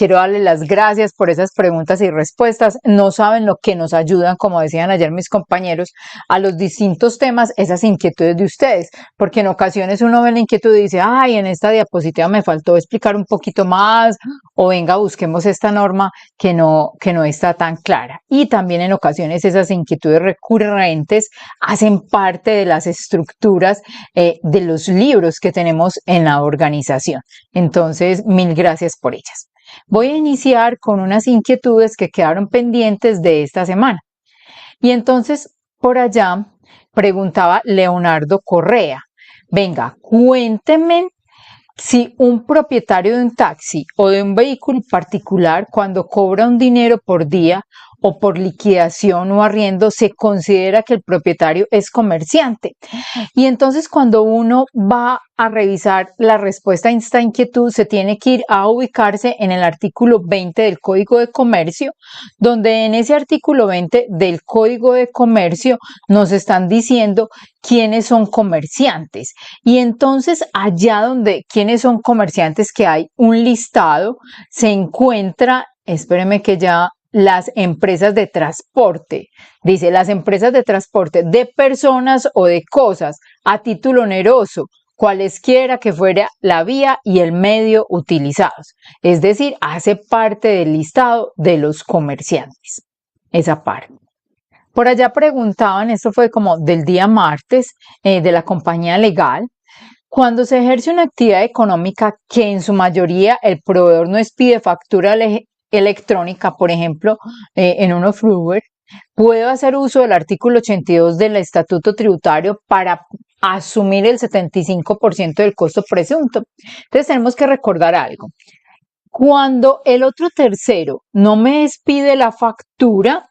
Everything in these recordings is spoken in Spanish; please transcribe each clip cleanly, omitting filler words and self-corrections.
quiero darles las gracias por esas preguntas y respuestas. No saben lo que nos ayudan, como decían ayer mis compañeros, a los distintos temas, esas inquietudes de ustedes, porque en ocasiones uno ve la inquietud y dice, ay, en esta diapositiva me faltó explicar un poquito más, o venga, busquemos esta norma que no está tan clara. Y también en ocasiones esas inquietudes recurrentes hacen parte de las estructuras de los libros que tenemos en la organización. Entonces, mil gracias por ellas. Voy a iniciar con unas inquietudes que quedaron pendientes de esta semana. Y entonces, por allá, preguntaba Leonardo Correa, venga, cuénteme si un propietario de un taxi o de un vehículo particular, cuando cobra un dinero por día o por liquidación o arriendo, se considera que el propietario es comerciante. Y entonces cuando uno va a revisar la respuesta a esta inquietud, se tiene que ir a ubicarse en el artículo 20 del Código de Comercio, donde en ese artículo 20 del Código de Comercio nos están diciendo quiénes son comerciantes. Y entonces allá donde quiénes son comerciantes, que hay un listado, se encuentra, espérenme que ya, las empresas de transporte. Dice, las empresas de transporte de personas o de cosas a título oneroso, cualesquiera que fuera la vía y el medio utilizados. Es decir, hace parte del listado de los comerciantes. Esa parte. Por allá preguntaban, esto fue como del día martes, de la compañía legal, cuando se ejerce una actividad económica que en su mayoría el proveedor no expide factura electrónica, por ejemplo, en un off-Uber, puedo hacer uso del artículo 82 del Estatuto Tributario para asumir el 75% del costo presunto. Entonces tenemos que recordar algo. Cuando el otro tercero no me expide la factura,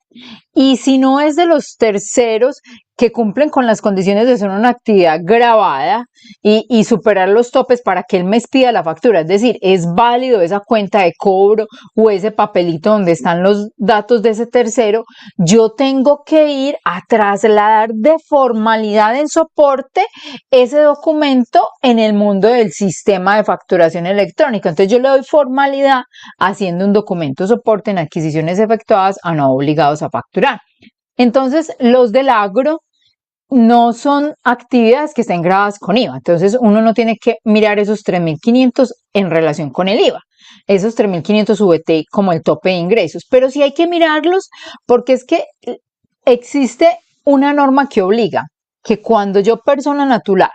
y si no es de los terceros que cumplen con las condiciones de ser una actividad grabada y superar los topes para que él me expida la factura, es decir, es válido esa cuenta de cobro o ese papelito donde están los datos de ese tercero, yo tengo que ir a trasladar de formalidad en soporte ese documento en el mundo del sistema de facturación electrónica. Entonces yo le doy formalidad haciendo un documento soporte en adquisiciones efectuadas a no obligados a facturar. Entonces, los del agro no son actividades que estén grabadas con IVA. Entonces, uno no tiene que mirar esos 3.500 en relación con el IVA. Esos 3.500 VT como el tope de ingresos. Pero sí hay que mirarlos porque es que existe una norma que obliga que cuando yo, persona natural,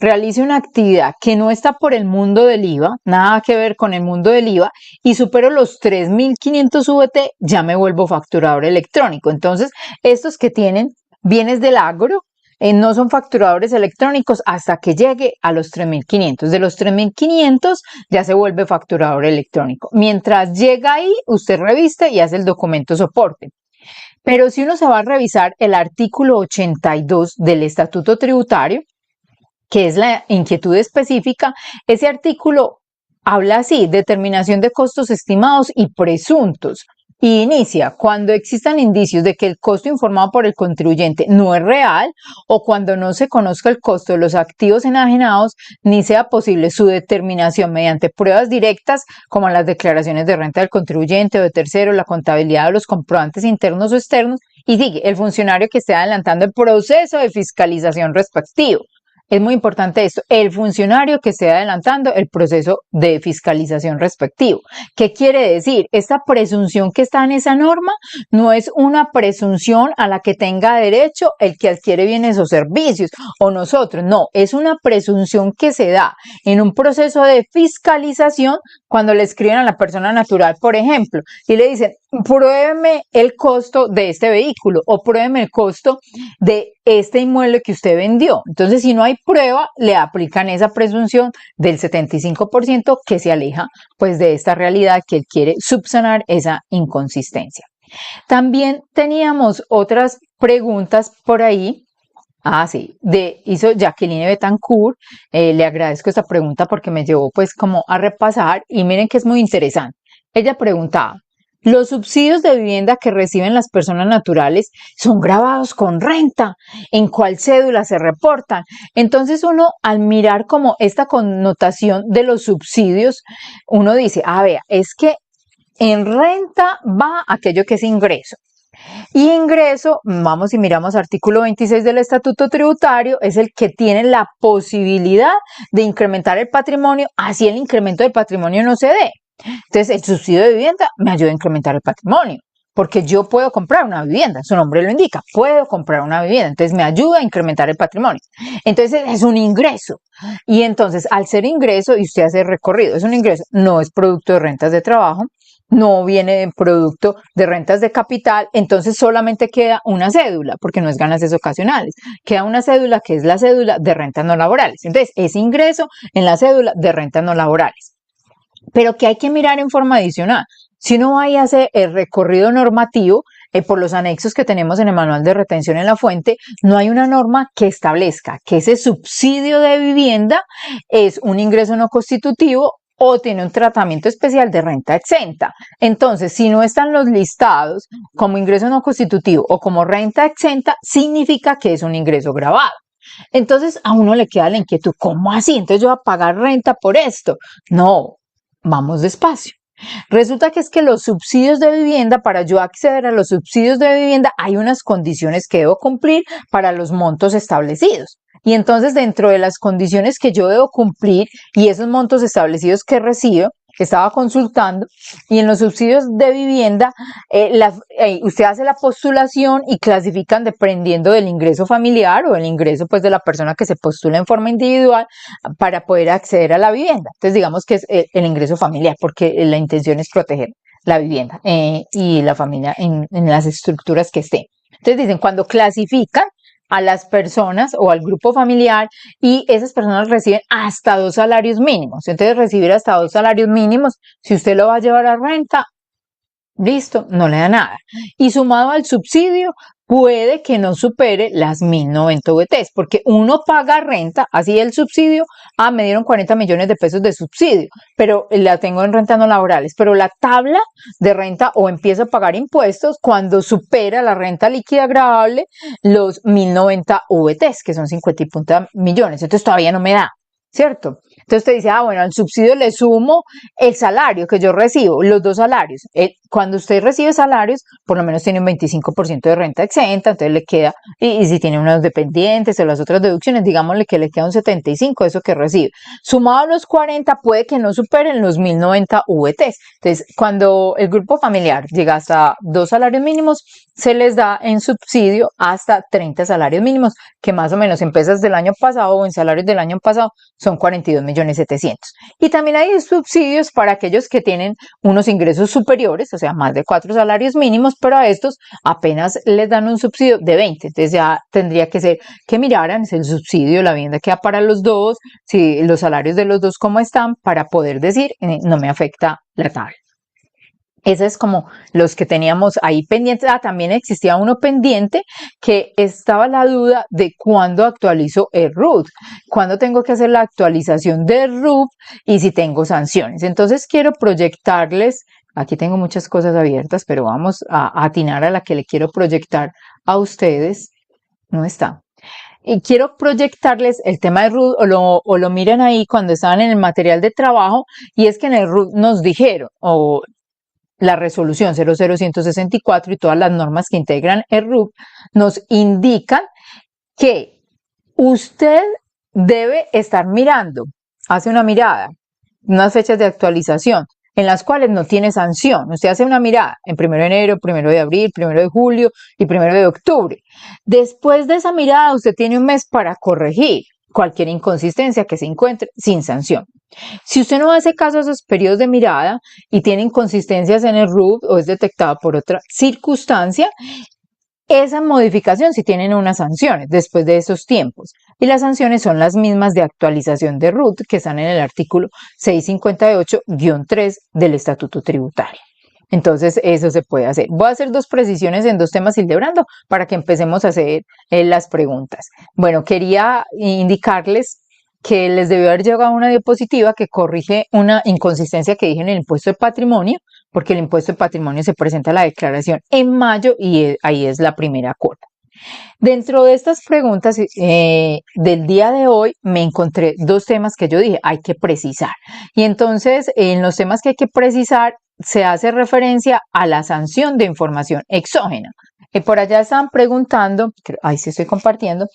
realice una actividad que no está por el mundo del IVA, nada que ver con el mundo del IVA, y supero los 3.500 VT, ya me vuelvo facturador electrónico. Entonces, estos que tienen bienes del agro no son facturadores electrónicos hasta que llegue a los 3.500. De los 3.500 ya se vuelve facturador electrónico. Mientras llega ahí, usted reviste y hace el documento soporte. Pero si uno se va a revisar el artículo 82 del Estatuto Tributario, que es la inquietud específica, ese artículo habla así, determinación de costos estimados y presuntos. Y inicia cuando existan indicios de que el costo informado por el contribuyente no es real o cuando no se conozca el costo de los activos enajenados ni sea posible su determinación mediante pruebas directas como las declaraciones de renta del contribuyente o de tercero, la contabilidad de los comprobantes internos o externos y sigue el funcionario que esté adelantando el proceso de fiscalización respectivo. Es muy importante esto, el funcionario que esté adelantando el proceso de fiscalización respectivo. ¿Qué quiere decir? Esta presunción que está en esa norma no es una presunción a la que tenga derecho el que adquiere bienes o servicios o nosotros, no, es una presunción que se da en un proceso de fiscalización cuando le escriben a la persona natural, por ejemplo, y le dicen, pruébeme el costo de este vehículo o pruébeme el costo de este inmueble que usted vendió. Entonces, si no hay prueba, le aplican esa presunción del 75% que se aleja pues de esta realidad que él quiere subsanar esa inconsistencia. También teníamos otras preguntas por ahí. Sí, hizo Jacqueline Betancourt, le agradezco esta pregunta porque me llevó pues como a repasar y miren que es muy interesante. Ella preguntaba, ¿los subsidios de vivienda que reciben las personas naturales son grabados con renta? ¿En cuál cédula se reportan? Entonces uno al mirar como esta connotación de los subsidios, uno dice, vea, es que En renta va aquello que es ingreso. Y ingreso, vamos y miramos artículo 26 del Estatuto Tributario, es el que tiene la posibilidad de incrementar el patrimonio, así el incremento del patrimonio no se dé. Entonces, el subsidio de vivienda me ayuda a incrementar el patrimonio, porque yo puedo comprar una vivienda, su nombre lo indica, puedo comprar una vivienda, entonces me ayuda a incrementar el patrimonio. Entonces, es un ingreso. Y entonces, al ser ingreso, y usted hace recorrido, es un ingreso, no es producto de rentas de trabajo, no viene de producto de rentas de capital, entonces solamente queda una cédula, porque no es ganancias ocasionales, queda una cédula que es la cédula de rentas no laborales. Entonces, es ingreso en la cédula de rentas no laborales. Pero que hay que mirar en forma adicional. Si uno va y hace el recorrido normativo, por los anexos que tenemos en el manual de retención en la fuente, no hay una norma que establezca que ese subsidio de vivienda es un ingreso no constitutivo o tiene un tratamiento especial de renta exenta. Entonces, si no están los listados como ingreso no constitutivo o como renta exenta, significa que es un ingreso gravado. Entonces, a uno le queda la inquietud, ¿cómo así? Entonces yo voy a pagar renta por esto. No, vamos despacio. Resulta que es que los subsidios de vivienda, para yo acceder a los subsidios de vivienda, hay unas condiciones que debo cumplir para los montos establecidos. Y entonces, dentro de las condiciones que yo debo cumplir y esos montos establecidos que recibo, que estaba consultando, y en los subsidios de vivienda, usted hace la postulación y clasifican dependiendo del ingreso familiar o el ingreso pues de la persona que se postula en forma individual para poder acceder a la vivienda. Entonces digamos que es el ingreso familiar, porque la intención es proteger la vivienda y la familia en las estructuras que esté. Entonces dicen, cuando clasifican a las personas o al grupo familiar y esas personas reciben hasta 2 salarios mínimos. Entonces, recibir hasta 2 salarios mínimos, si usted lo va a llevar a renta, listo, no le da nada. Y sumado al subsidio, puede que no supere las 1.090 VTs, porque uno paga renta, así el subsidio, me dieron 40 millones de pesos de subsidio, pero la tengo en rentas no laborales, pero la tabla de renta o empiezo a pagar impuestos cuando supera la renta líquida gravable los 1.090 VTs, que son 50 y punta millones, entonces todavía no me da. ¿Cierto? Entonces te dice, bueno, al subsidio le sumo el salario que yo recibo, los 2 salarios. Cuando usted recibe salarios, por lo menos tiene un 25% de renta exenta, entonces le queda, y si tiene unos dependientes o las otras deducciones, digámosle que le queda un 75% de eso que recibe. Sumado a los 40, puede que no superen los 1.090 VTs. Entonces, cuando el grupo familiar llega hasta 2 salarios mínimos, se les da en subsidio hasta 30 salarios mínimos, que más o menos en pesas del año pasado o en salarios del año pasado son 42.700.000. Y también hay subsidios para aquellos que tienen unos ingresos superiores, o sea, más de 4 salarios mínimos, pero a estos apenas les dan un subsidio de 20. Entonces ya tendría que ser que miraran el subsidio, la vivienda queda para los dos, si los salarios de los dos cómo están, para poder decir, no me afecta la tabla. Ese es como los que teníamos ahí pendientes. También existía uno pendiente que estaba la duda de cuándo actualizo el RUT, cuándo tengo que hacer la actualización del RUT y si tengo sanciones. Entonces quiero proyectarles, aquí tengo muchas cosas abiertas, pero vamos a atinar a la que le quiero proyectar a ustedes. No está. Y quiero proyectarles el tema de RUT o lo miren ahí cuando estaban en el material de trabajo, y es que en el RUT nos dijeron, o la resolución 00164 y todas las normas que integran el RUT nos indican que usted debe estar mirando, hace una mirada, unas fechas de actualización en las cuales no tiene sanción. Usted hace una mirada en 1 de enero, 1 de abril, 1 de julio y 1 de octubre. Después de esa mirada, usted tiene un mes para corregir cualquier inconsistencia que se encuentre sin sanción. Si usted no hace caso a esos periodos de mirada y tiene inconsistencias en el RUT o es detectada por otra circunstancia, esa modificación sí tienen unas sanciones después de esos tiempos. Y las sanciones son las mismas de actualización de RUT que están en el artículo 658-3 del Estatuto Tributario. Entonces, eso se puede hacer. Voy a hacer 2 precisiones en 2 temas, Hildebrando, para que empecemos a hacer las preguntas. Bueno, quería indicarles que les debió haber llegado una diapositiva que corrige una inconsistencia que dije en el impuesto de patrimonio, porque el impuesto de patrimonio se presenta a la declaración en mayo y ahí es la primera cuota. Dentro de estas preguntas del día de hoy me encontré dos temas que yo dije hay que precisar. Y entonces en los temas que hay que precisar se hace referencia a la sanción de información exógena. Por allá estaban preguntando, ahí sí estoy compartiendo,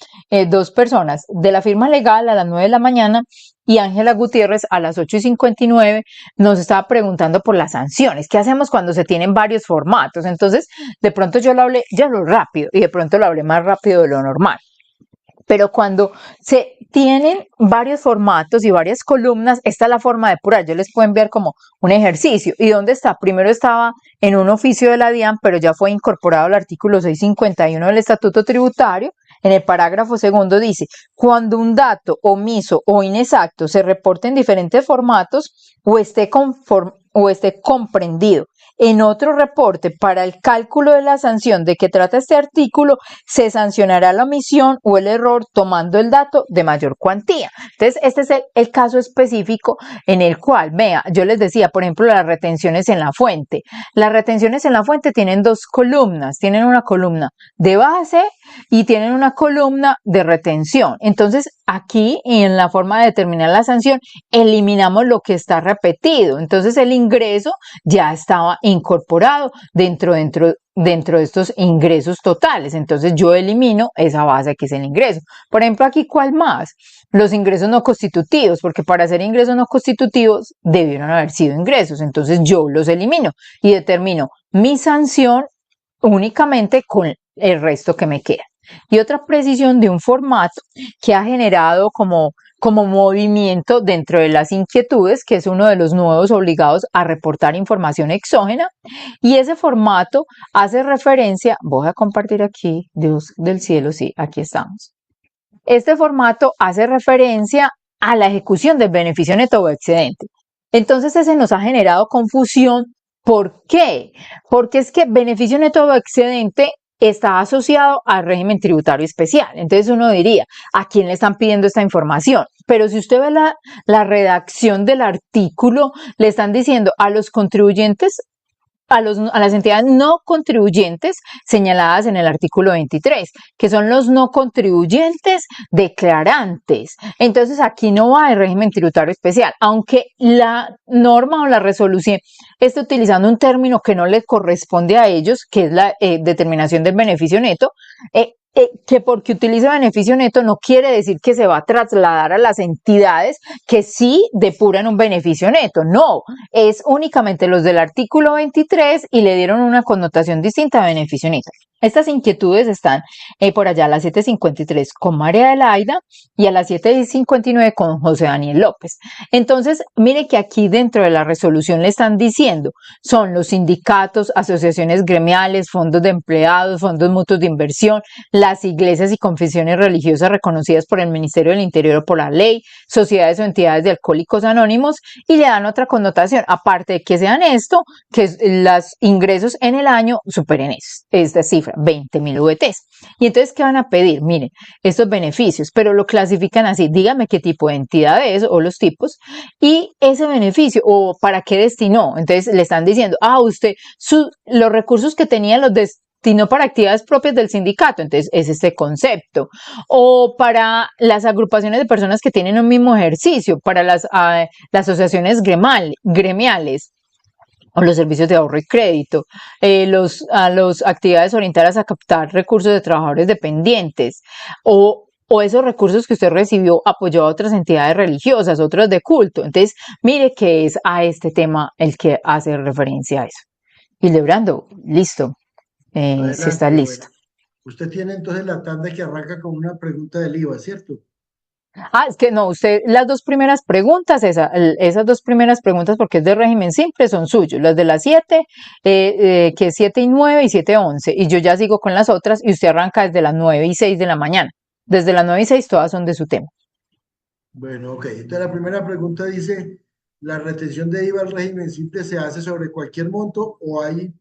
dos personas de la firma legal a las 9 de la mañana y Ángela Gutiérrez a las 8:59 nos estaba preguntando por las sanciones. ¿Qué hacemos cuando se tienen varios formatos? Entonces, de pronto yo lo hablé, ya lo rápido, y de pronto lo hablé más rápido de lo normal. Pero cuando se tienen varios formatos y varias columnas, esta es la forma de depurar. Yo les puedo enviar como un ejercicio. ¿Y dónde está? Primero estaba en un oficio de la DIAN, pero ya fue incorporado al artículo 651 del Estatuto Tributario. En el parágrafo segundo dice, cuando un dato omiso o inexacto se reporte en diferentes formatos o esté comprendido en otro reporte para el cálculo de la sanción de que trata este artículo, se sancionará la omisión o el error tomando el dato de mayor cuantía. Entonces, este es el caso específico en el cual, vea, yo les decía, por ejemplo, las retenciones en la fuente. Las retenciones en la fuente tienen dos columnas, tienen una columna de base y tienen una columna de retención. Entonces, aquí en la forma de determinar la sanción, eliminamos lo que está repetido. Entonces, el ingreso ya estaba incorporado dentro de estos ingresos totales. Entonces, yo elimino esa base que es el ingreso. Por ejemplo, aquí, ¿cuál más? Los ingresos no constitutivos, porque para ser ingresos no constitutivos debieron haber sido ingresos. Entonces, yo los elimino y determino mi sanción únicamente con el resto que me queda. Y otra precisión de un formato que ha generado como movimiento dentro de las inquietudes, que es uno de los nuevos obligados a reportar información exógena. Y ese formato hace referencia, voy a compartir aquí, Dios del cielo, sí, aquí estamos. Este formato hace referencia a la ejecución del beneficio neto o excedente. Entonces ese nos ha generado confusión. ¿Por qué? Porque es que beneficio neto o excedente está asociado al régimen tributario especial. Entonces uno diría, ¿a quién le están pidiendo esta información? Pero si usted ve la redacción del artículo, le están diciendo a los contribuyentes a las entidades no contribuyentes señaladas en el artículo 23, que son los no contribuyentes declarantes. Entonces, aquí no va el régimen tributario especial, aunque la norma o la resolución esté utilizando un término que no les corresponde a ellos, que es la determinación del beneficio neto, que porque utiliza beneficio neto no quiere decir que se va a trasladar a las entidades que sí depuran un beneficio neto. No, es únicamente los del artículo 23 y le dieron una connotación distinta a beneficio neto. Estas inquietudes están por allá a las 7:53 con María Adelaida y a las 7:59 con José Daniel López. Entonces, mire que aquí dentro de la resolución le están diciendo, son los sindicatos, asociaciones gremiales, fondos de empleados, fondos mutuos de inversión, las iglesias y confesiones religiosas reconocidas por el Ministerio del Interior o por la ley, sociedades o entidades de alcohólicos anónimos, y le dan otra connotación, aparte de que sean esto, que los ingresos en el año superen esta cifra, 20.000 VTs. Y entonces, ¿qué van a pedir? Miren, estos beneficios, pero lo clasifican así, dígame qué tipo de entidad es o los tipos, y ese beneficio, o para qué destinó. Entonces, le están diciendo, usted, los recursos que tenía los destinó para actividades propias del sindicato, entonces es este concepto, o para las agrupaciones de personas que tienen un mismo ejercicio, para las asociaciones gremiales o los servicios de ahorro y crédito, las actividades orientadas a captar recursos de trabajadores dependientes, o esos recursos que usted recibió apoyó a otras entidades religiosas, otros de culto. Entonces, mire que es a este tema el que hace referencia a eso. Hildebrando, listo. Si está Adelante, listo. bueno. Usted tiene entonces la tanda que arranca con una pregunta del IVA, ¿cierto? Es que no, usted, las dos primeras preguntas, esas dos primeras preguntas, porque es de régimen simple, son suyos. Las de las 7, que es 7:09 y 7:11. Y yo ya sigo con las otras y usted arranca desde las 9:06 de la mañana. Desde las 9:06 todas son de su tema. Bueno, ok. Entonces la primera pregunta dice, ¿la retención de IVA al régimen simple se hace sobre cualquier monto o hay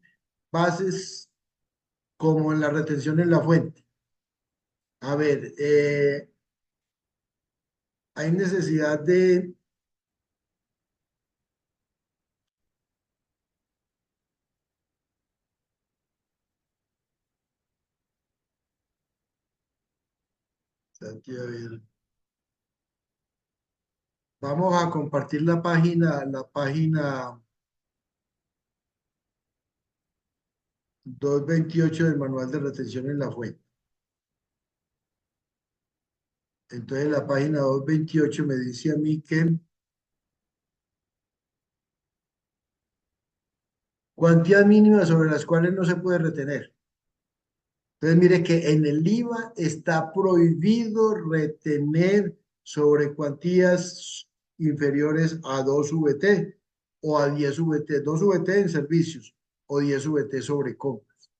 bases como en la retención en la fuente? A ver, hay necesidad de... Aquí, a ver. Vamos a compartir la página 228 del manual de retención en la fuente. Entonces la página 228 me dice a mí que cuantía mínima sobre las cuales no se puede retener. Entonces mire que en el IVA está prohibido retener sobre cuantías inferiores a 2 VT o a 10 VT, 2 VT en servicios o 10 VT sobre compras.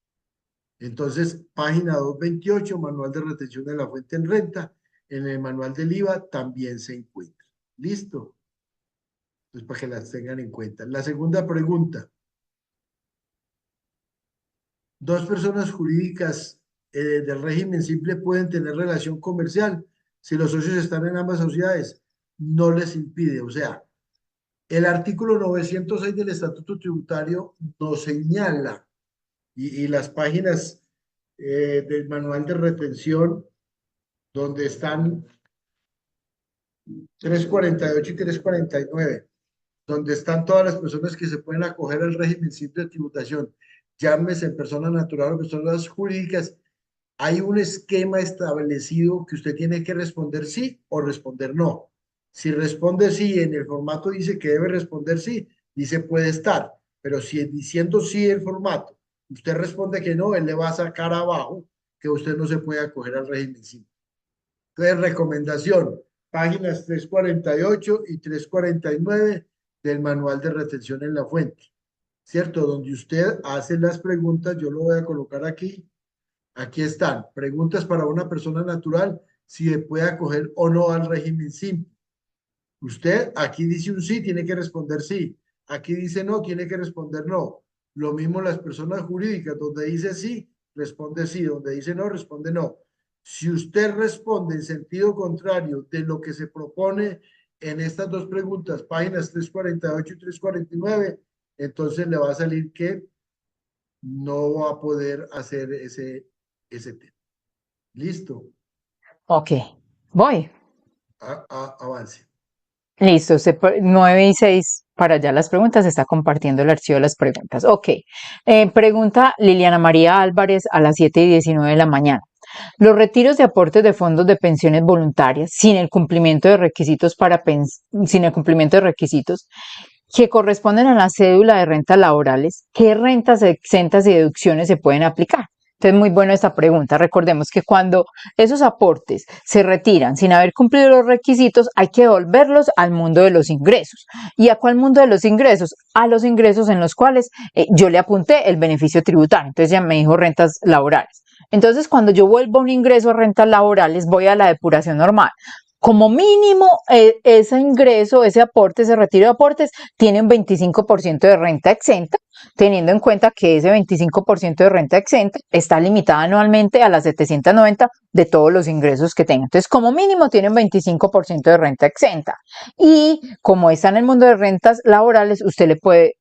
Entonces, página 228, manual de retención de la fuente en renta, en el manual del IVA también se encuentra. ¿Listo? Entonces, para que las tengan en cuenta. La segunda pregunta. Dos personas jurídicas del régimen simple pueden tener relación comercial si los socios están en ambas sociedades. No les impide. O sea, el artículo 906 del Estatuto Tributario nos señala y las páginas del manual de retención donde están 348 y 349, donde están todas las personas que se pueden acoger al régimen simple de tributación, llámese en persona natural o personas jurídicas, hay un esquema establecido que usted tiene que responder sí o responder no. Si responde sí, en el formato dice que debe responder sí, dice puede estar, pero si diciendo sí el formato, usted responde que no, él le va a sacar abajo que usted no se puede acoger al régimen simple. Entonces, recomendación, páginas 348 y 349 del manual de retención en la fuente, ¿cierto? Donde usted hace las preguntas, yo lo voy a colocar aquí. Aquí están, preguntas para una persona natural, si se puede acoger o no al régimen simple. Usted aquí dice un sí, tiene que responder sí. Aquí dice no, tiene que responder no. Lo mismo las personas jurídicas, donde dice sí, responde sí, donde dice no, responde no. Si usted responde en sentido contrario de lo que se propone en estas dos preguntas, páginas 348 y 349, entonces le va a salir que no va a poder hacer ese tema. Listo. Ok, voy. Avance. Listo, 9 y 6 para allá las preguntas, está compartiendo el archivo de las preguntas. Ok, pregunta Liliana María Álvarez a las 7:19 de la mañana. Los retiros de aportes de fondos de pensiones voluntarias sin el cumplimiento de requisitos sin el cumplimiento de requisitos que corresponden a la cédula de rentas laborales, ¿qué rentas exentas y deducciones se pueden aplicar? Entonces, muy buena esta pregunta. Recordemos que cuando esos aportes se retiran sin haber cumplido los requisitos, hay que devolverlos al mundo de los ingresos. ¿Y a cuál mundo de los ingresos? A los ingresos en los cuales yo le apunté el beneficio tributario. Entonces, ya me dijo rentas laborales. Entonces, cuando yo vuelvo a un ingreso a rentas laborales, voy a la depuración normal. Como mínimo, ese ingreso, ese aporte, ese retiro de aportes, tiene un 25% de renta exenta, teniendo en cuenta que ese 25% de renta exenta está limitada anualmente a las 790 de todos los ingresos que tenga. Entonces, como mínimo, tiene un 25% de renta exenta. Y como está en el mundo de rentas laborales, usted le puede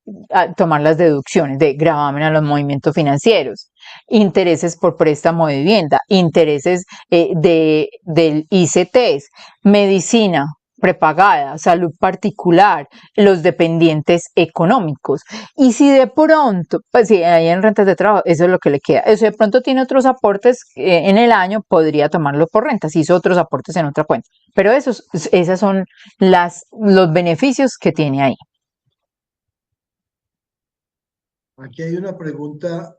tomar las deducciones de gravamen a los movimientos financieros, intereses por préstamo de vivienda, intereses del ICTs, medicina prepagada, salud particular, los dependientes económicos. Y si de pronto, pues si hay en rentas de trabajo, eso es lo que le queda. Si de pronto tiene otros aportes en el año, podría tomarlo por renta, si hizo otros aportes en otra cuenta. Pero esas son los beneficios que tiene ahí. Aquí hay una pregunta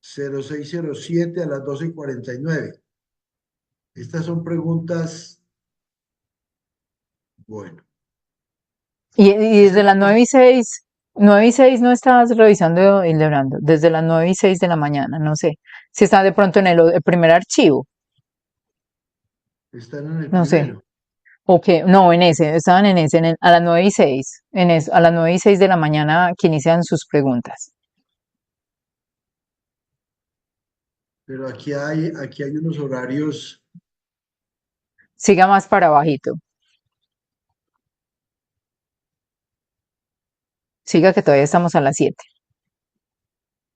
0607 a las 12:49. Estas son preguntas, bueno, Y esta desde las 9 y 6 no estabas revisando y Hildebrando, desde las 9 y 6 de la mañana, no sé. Si está de pronto en el primer archivo, están en el no sé. primero. Ok, no, en ese, estaban en ese, a las 9 y 6 a las 9 y 6 de la mañana que inician sus preguntas. Pero aquí hay unos horarios. Siga más para abajito. Siga que todavía estamos a las 7.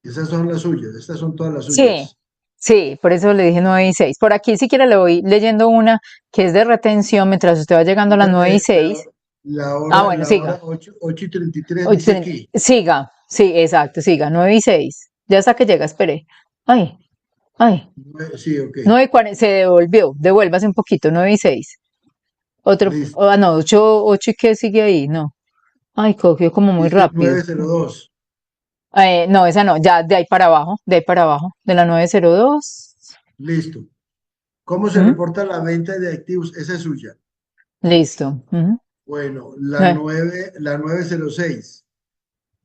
Esas son las suyas, estas son todas las Sí, suyas. Sí, por eso le dije 9 y 6. Por aquí si quiere le voy leyendo una que es de retención mientras usted va llegando a las 9 y Dígame 6. Ah, bueno, la siga. hora 8:33 dice aquí. Siga, sí, exacto, siga, 9 y 6. Ya hasta que llega, espere. Ay, ay, Sí, ok. 9 y 40, se devolvió, devuélvase un poquito, 9 y 6. Otro, Listo. ah, no, 8, 8 y qué sigue ahí, no. Ay, cogió como muy Dice rápido. 9:02. No, esa no, ya de ahí para abajo, de ahí para abajo, de la 902. Listo. ¿Cómo se ¿Mm? reporta la venta de activos? Esa es suya. Listo. Ujú. Bueno, Eh, la 906.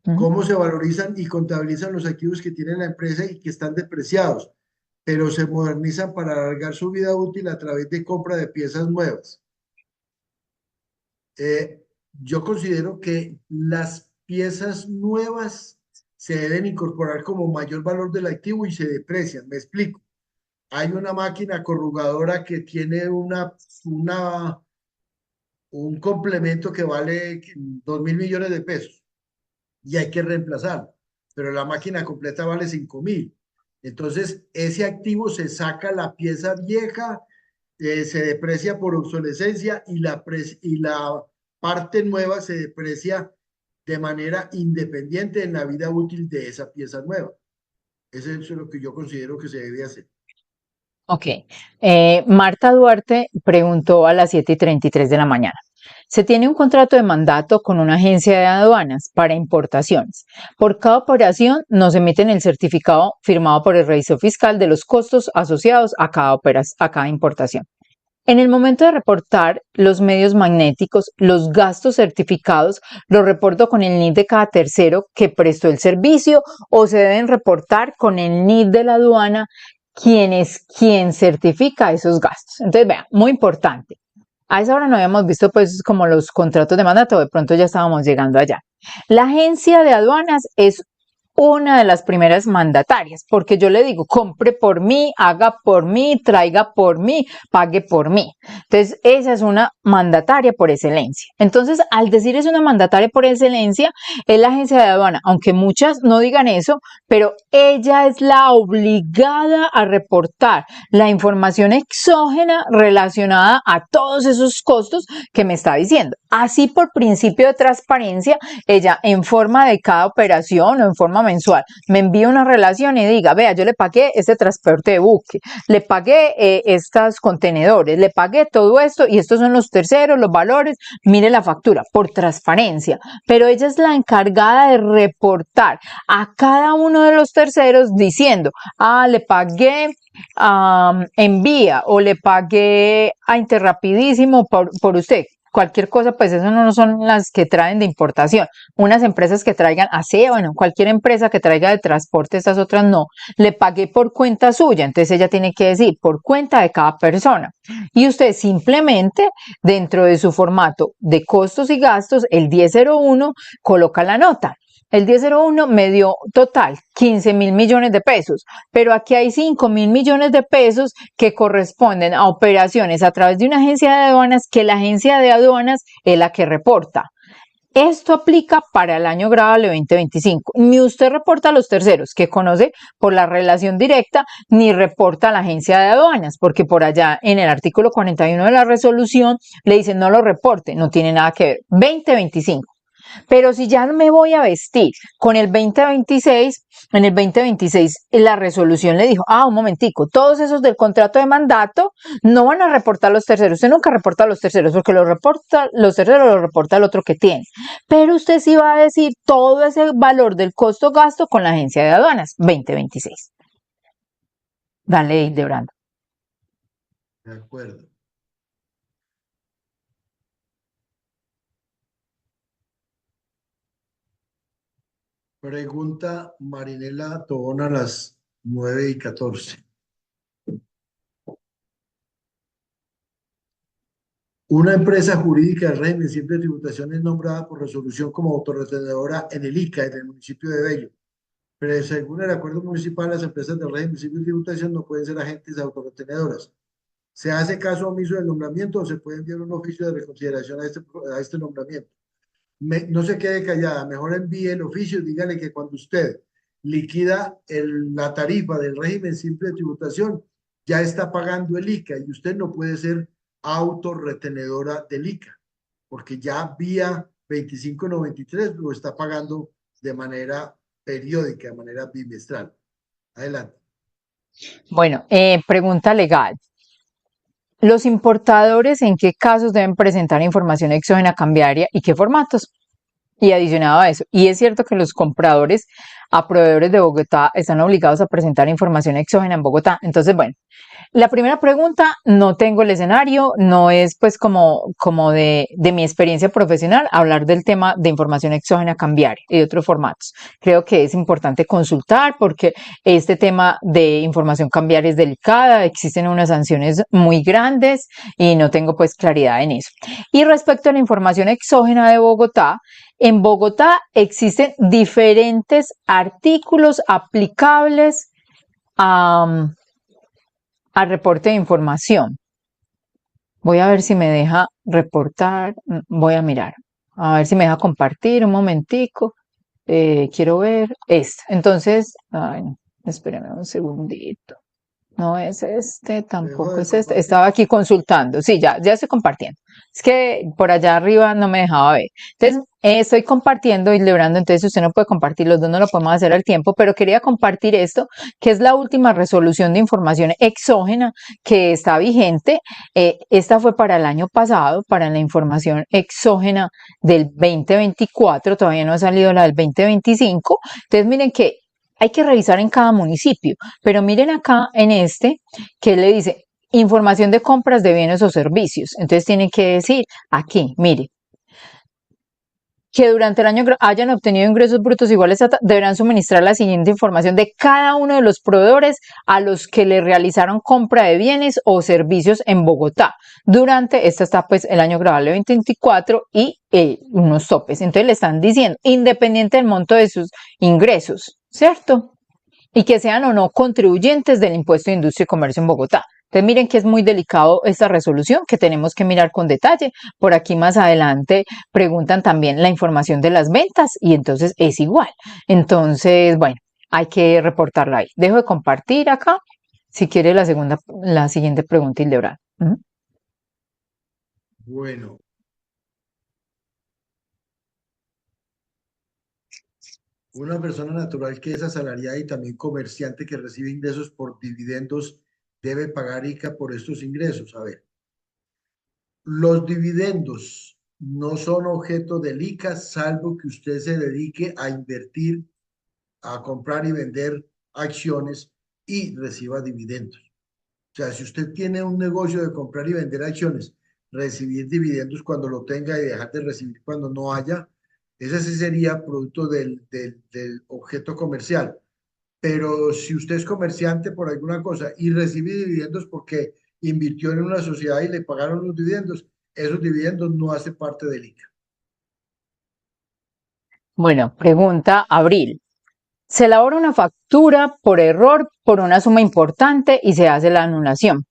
ujú. ¿Cómo se valorizan y contabilizan los activos que tiene la empresa y que están depreciados, pero se modernizan para alargar su vida útil a través de compra de piezas nuevas? Yo considero que las piezas nuevas se deben incorporar como mayor valor del activo y se deprecian. Me explico. Hay una máquina corrugadora que tiene un complemento que vale 2.000 millones de pesos y hay que reemplazarlo, pero la máquina completa vale 5.000. Entonces, ese activo se saca la pieza vieja, se deprecia por obsolescencia y la parte nueva se deprecia de manera independiente en la vida útil de esa pieza nueva. Eso es lo que yo considero que se debe hacer. Ok. Marta Duarte preguntó a las 7:33 de la mañana. Se tiene un contrato de mandato con una agencia de aduanas para importaciones. Por cada operación nos emiten el certificado firmado por el revisor fiscal de los costos asociados a cada importación. En el momento de reportar los medios magnéticos, los gastos certificados, los reporto con el NID de cada tercero que prestó el servicio o se deben reportar con el NID de la aduana, quien certifica esos gastos. Entonces, vean, muy importante. A esa hora no habíamos visto pues como los contratos de mandato, de pronto ya estábamos llegando allá. La agencia de aduanas es una de las primeras mandatarias, porque yo le digo, compre por mí, haga por mí, traiga por mí, pague por mí. Entonces, esa es una mandataria por excelencia. Entonces, al decir es una mandataria por excelencia, es la agencia de aduana, aunque muchas no digan eso, pero ella es la obligada a reportar la información exógena relacionada a todos esos costos que me está diciendo. Así, por principio de transparencia, ella en forma de cada operación o en forma mensual me envía una relación y diga, vea, yo le pagué este transporte de buque, le pagué estos contenedores, le pagué todo esto y estos son los terceros, los valores, mire la factura, por transparencia. Pero ella es la encargada de reportar a cada uno de los terceros diciendo, le pagué envía o le pagué a Interrapidísimo por usted. Cualquier cosa, pues eso no son las que traen de importación. Unas empresas que traigan así, bueno, cualquier empresa que traiga de transporte, estas otras no. Le pagué por cuenta suya, entonces ella tiene que decir por cuenta de cada persona. Y usted simplemente, dentro de su formato de costos y gastos, el 1001, coloca la nota. El 1001 me dio total 15.000 millones de pesos, pero aquí hay 5.000 millones de pesos que corresponden a operaciones a través de una agencia de aduanas que la agencia de aduanas es la que reporta. Esto aplica para el año grabable 2025. Ni usted reporta a los terceros que conoce por la relación directa, ni reporta a la agencia de aduanas, porque por allá en el artículo 41 de la resolución le dicen no lo reporte, no tiene nada que ver. 2025. Pero si ya me voy a vestir con el 2026, en el 2026 la resolución le dijo, un momentico, todos esos del contrato de mandato no van a reportar los terceros. Usted nunca reporta a los terceros porque los terceros lo reporta el otro que tiene. Pero usted sí va a decir todo ese valor del costo-gasto con la agencia de aduanas 2026. Dale, Hildebrando. De acuerdo. Pregunta Marinela Tobón a las 9:14. Una empresa jurídica del régimen simple de tributación es nombrada por resolución como autorretenedora en el ICA, en el municipio de Bello. Pero según el acuerdo municipal, las empresas del régimen simple de tributación no pueden ser agentes autorretenedoras. ¿Se hace caso omiso del nombramiento o se puede enviar un oficio de reconsideración a este nombramiento? No se quede callada, mejor envíe el oficio, dígale que cuando usted liquida la tarifa del régimen simple de tributación, ya está pagando el ICA y usted no puede ser autorretenedora del ICA, porque ya vía 2593 lo está pagando de manera periódica, de manera bimestral. Adelante. Bueno, pregunta legal. ¿Los importadores en qué casos deben presentar información exógena cambiaria y qué formatos? Y adicionado a eso, y es cierto que los compradores a proveedores de Bogotá están obligados a presentar información exógena en Bogotá. Entonces, bueno, la primera pregunta, no tengo el escenario, no es pues como de mi experiencia profesional hablar del tema de información exógena cambiaria y de otros formatos. Creo que es importante consultar porque este tema de información cambiaria es delicada, existen unas sanciones muy grandes y no tengo pues claridad en eso. Y respecto a la información exógena de Bogotá, en Bogotá existen diferentes artículos aplicables a al reporte de información. Voy a ver si me deja reportar, voy a mirar, a ver si me deja compartir un momentico. Quiero ver esto. Entonces, ay, no, espérame un segundito. No es este, Dejo tampoco de es este. compartir. Estaba aquí consultando. Sí, ya estoy compartiendo. Es que por allá arriba no me dejaba ver. Entonces, estoy compartiendo y librando. Entonces, usted no puede compartir, los dos no lo podemos hacer al tiempo, pero quería compartir esto, que es la última resolución de información exógena que está vigente. Esta fue para el año pasado, para la información exógena del 2024. Todavía no ha salido la del 2025. Entonces, miren que hay que revisar en cada municipio, pero miren acá en este que le dice información de compras de bienes o servicios. Entonces tienen que decir aquí, mire, que durante el año hayan obtenido ingresos brutos iguales a deberán suministrar la siguiente información de cada uno de los proveedores a los que le realizaron compra de bienes o servicios en Bogotá. Durante, esta está pues el año grabable 2024 y unos topes. Entonces le están diciendo, independiente del monto de sus ingresos, ¿cierto? Y que sean o no contribuyentes del impuesto de industria y comercio en Bogotá. Entonces miren que es muy delicado esta resolución que tenemos que mirar con detalle. Por aquí más adelante preguntan también la información de las ventas y entonces es igual. Entonces, bueno, hay que reportarla ahí. Dejo de compartir acá. Si quiere la siguiente pregunta, Hildebrand. Bueno, una persona natural que es asalariada y también comerciante que recibe ingresos por dividendos debe pagar ICA por estos ingresos. A ver, los dividendos no son objeto del ICA salvo que usted se dedique a invertir, a comprar y vender acciones y reciba dividendos. O sea, si usted tiene un negocio de comprar y vender acciones, recibir dividendos cuando lo tenga y dejar de recibir cuando no haya, ese sí sería producto del objeto comercial. Pero si usted es comerciante por alguna cosa y recibe dividendos porque invirtió en una sociedad y le pagaron los dividendos, esos dividendos no hacen parte del ICA. Bueno, pregunta Abril. Se elabora una factura por error por una suma importante y se hace la anulación.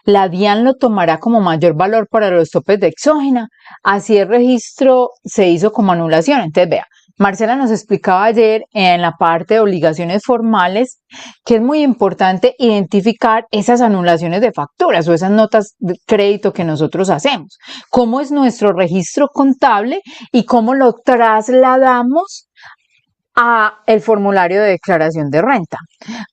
La DIAN lo tomará como mayor valor para los topes de exógena. Así el registro se hizo como anulación. Entonces, vea, Marcela nos explicaba ayer en la parte de obligaciones formales que es muy importante identificar esas anulaciones de facturas o esas notas de crédito que nosotros hacemos. Cómo es nuestro registro contable y cómo lo trasladamos a el formulario de declaración de renta.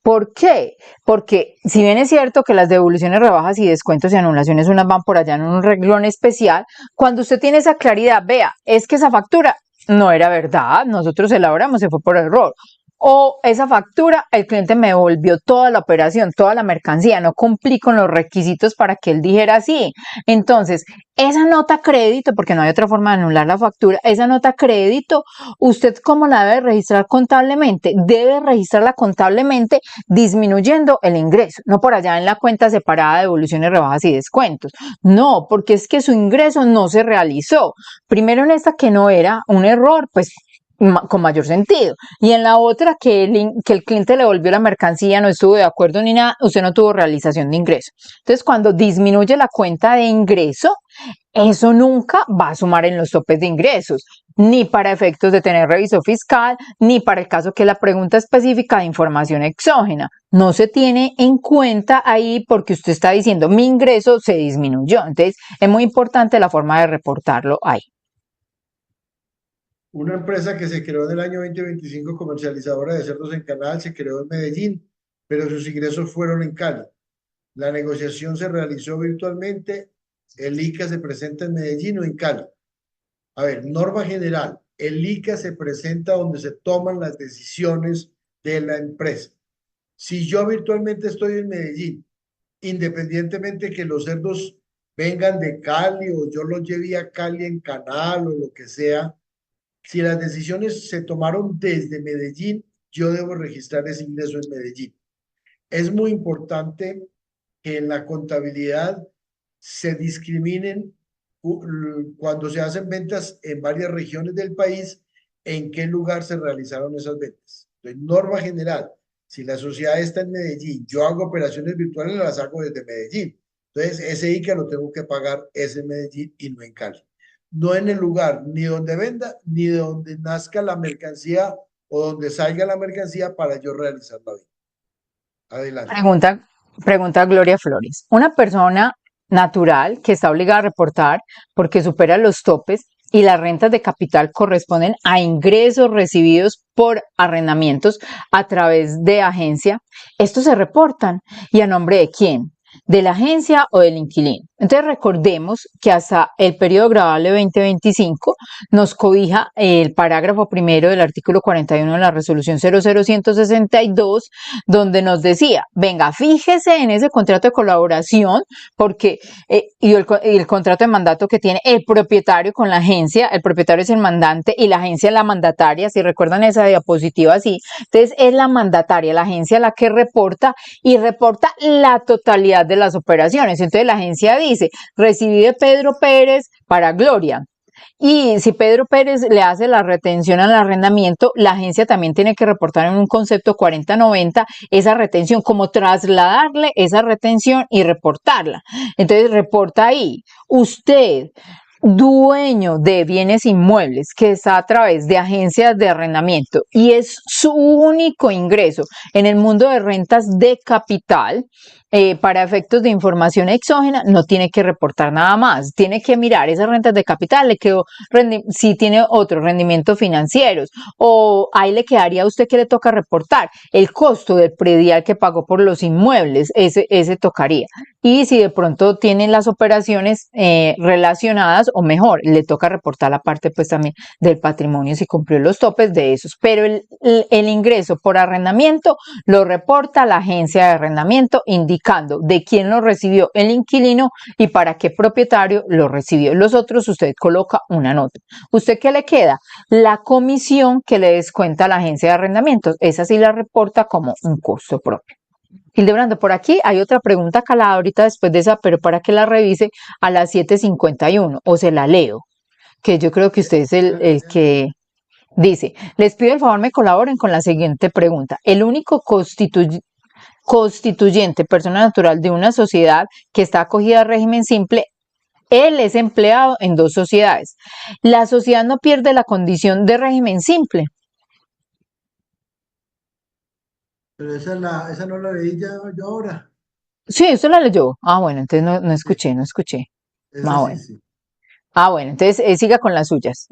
¿Por qué? Porque si bien es cierto que las devoluciones, rebajas y descuentos y anulaciones unas van por allá en un renglón especial, cuando usted tiene esa claridad, vea, es que esa factura no era verdad, nosotros elaboramos, se fue por error. O esa factura, el cliente me devolvió toda la operación, toda la mercancía, no cumplí con los requisitos para que él dijera sí. Entonces, esa nota crédito, porque no hay otra forma de anular la factura, esa nota crédito, ¿usted cómo la debe registrar contablemente? Debe registrarla contablemente disminuyendo el ingreso, no por allá en la cuenta separada de devoluciones, rebajas y descuentos. No, porque es que su ingreso no se realizó. Primero en esta que no era un error, pues con mayor sentido. Y en la otra, que el cliente le devolvió la mercancía, no estuvo de acuerdo ni nada, usted no tuvo realización de ingreso. Entonces, cuando disminuye la cuenta de ingreso, Eso nunca va a sumar en los topes de ingresos, ni para efectos de tener revisor fiscal, ni para el caso que la pregunta específica de información exógena. No se tiene en cuenta ahí porque usted está diciendo mi ingreso se disminuyó. Entonces, es muy importante la forma de reportarlo ahí. Una empresa que se creó en el año 2025, comercializadora de cerdos en Canal, se creó en Medellín, pero sus ingresos fueron en Cali. La negociación se realizó virtualmente. El ICA se presenta en Medellín o en Cali. A ver, norma general. El ICA se presenta donde se toman las decisiones de la empresa. Si yo virtualmente estoy en Medellín, independientemente que los cerdos vengan de Cali o yo los lleve a Cali en canal o lo que sea, si las decisiones se tomaron desde Medellín, yo debo registrar ese ingreso en Medellín. Es muy importante que en la contabilidad se discriminen cuando se hacen ventas en varias regiones del país, en qué lugar se realizaron esas ventas. Entonces, norma general, si la sociedad está en Medellín, yo hago operaciones virtuales, las hago desde Medellín. Entonces, ese ICA lo tengo que pagar es en Medellín y no en Cali. No en el lugar ni donde venda, ni donde nazca la mercancía o donde salga la mercancía para yo realizar la venta. Adelante. Pregunta Gloria Flores. Una persona natural que está obligada a reportar porque supera los topes y las rentas de capital corresponden a ingresos recibidos por arrendamientos a través de agencia, estos se reportan. ¿Y a nombre de quién? ¿De la agencia o del inquilino? Entonces recordemos que hasta el periodo grabable 2025 nos cobija el parágrafo primero del artículo 41 de la resolución 00162, donde nos decía, venga, fíjese en ese contrato de colaboración porque y el contrato de mandato que tiene el propietario con la agencia, el propietario es el mandante y la agencia es la mandataria, si recuerdan esa diapositiva así, entonces es la mandataria, la agencia la que reporta y reporta la totalidad de las operaciones. Entonces la agencia dice, recibí de Pedro Pérez para Gloria. Y si Pedro Pérez le hace la retención al arrendamiento, la agencia también tiene que reportar en un concepto 4090 esa retención, como trasladarle esa retención y reportarla. Entonces reporta ahí, usted, dueño de bienes inmuebles que está a través de agencias de arrendamiento y es su único ingreso en el mundo de rentas de capital, para efectos de información exógena, no tiene que reportar nada más, tiene que mirar esas rentas de capital, le quedó si tiene otros rendimientos financieros o ahí le quedaría a usted que le toca reportar el costo del predial que pagó por los inmuebles, ese tocaría. Y si de pronto tienen las operaciones relacionadas o mejor, le toca reportar la parte pues también del patrimonio si cumplió los topes de esos, pero el ingreso por arrendamiento lo reporta la agencia de arrendamiento indicando de quién lo recibió el inquilino y para qué propietario lo recibió. Los otros usted coloca una nota. ¿Usted qué le queda? La comisión que le descuenta la agencia de arrendamientos, esa sí la reporta como un costo propio. Hildebrando, por aquí hay otra pregunta calada ahorita después de esa, pero para que la revise a las 7:51 o se la leo, que yo creo que usted es el que dice, les pido el favor me colaboren con la siguiente pregunta. El único constituyente, persona natural de una sociedad que está acogida al régimen simple, él es empleado en dos sociedades. La sociedad no pierde la condición de régimen simple. Pero esa no la leí ya yo ahora. Sí, eso la leyó. Ah, bueno, entonces no Sí, escuché, no escuché. esa Ah, sí, bueno. sí. Ah, bueno, entonces siga con las suyas.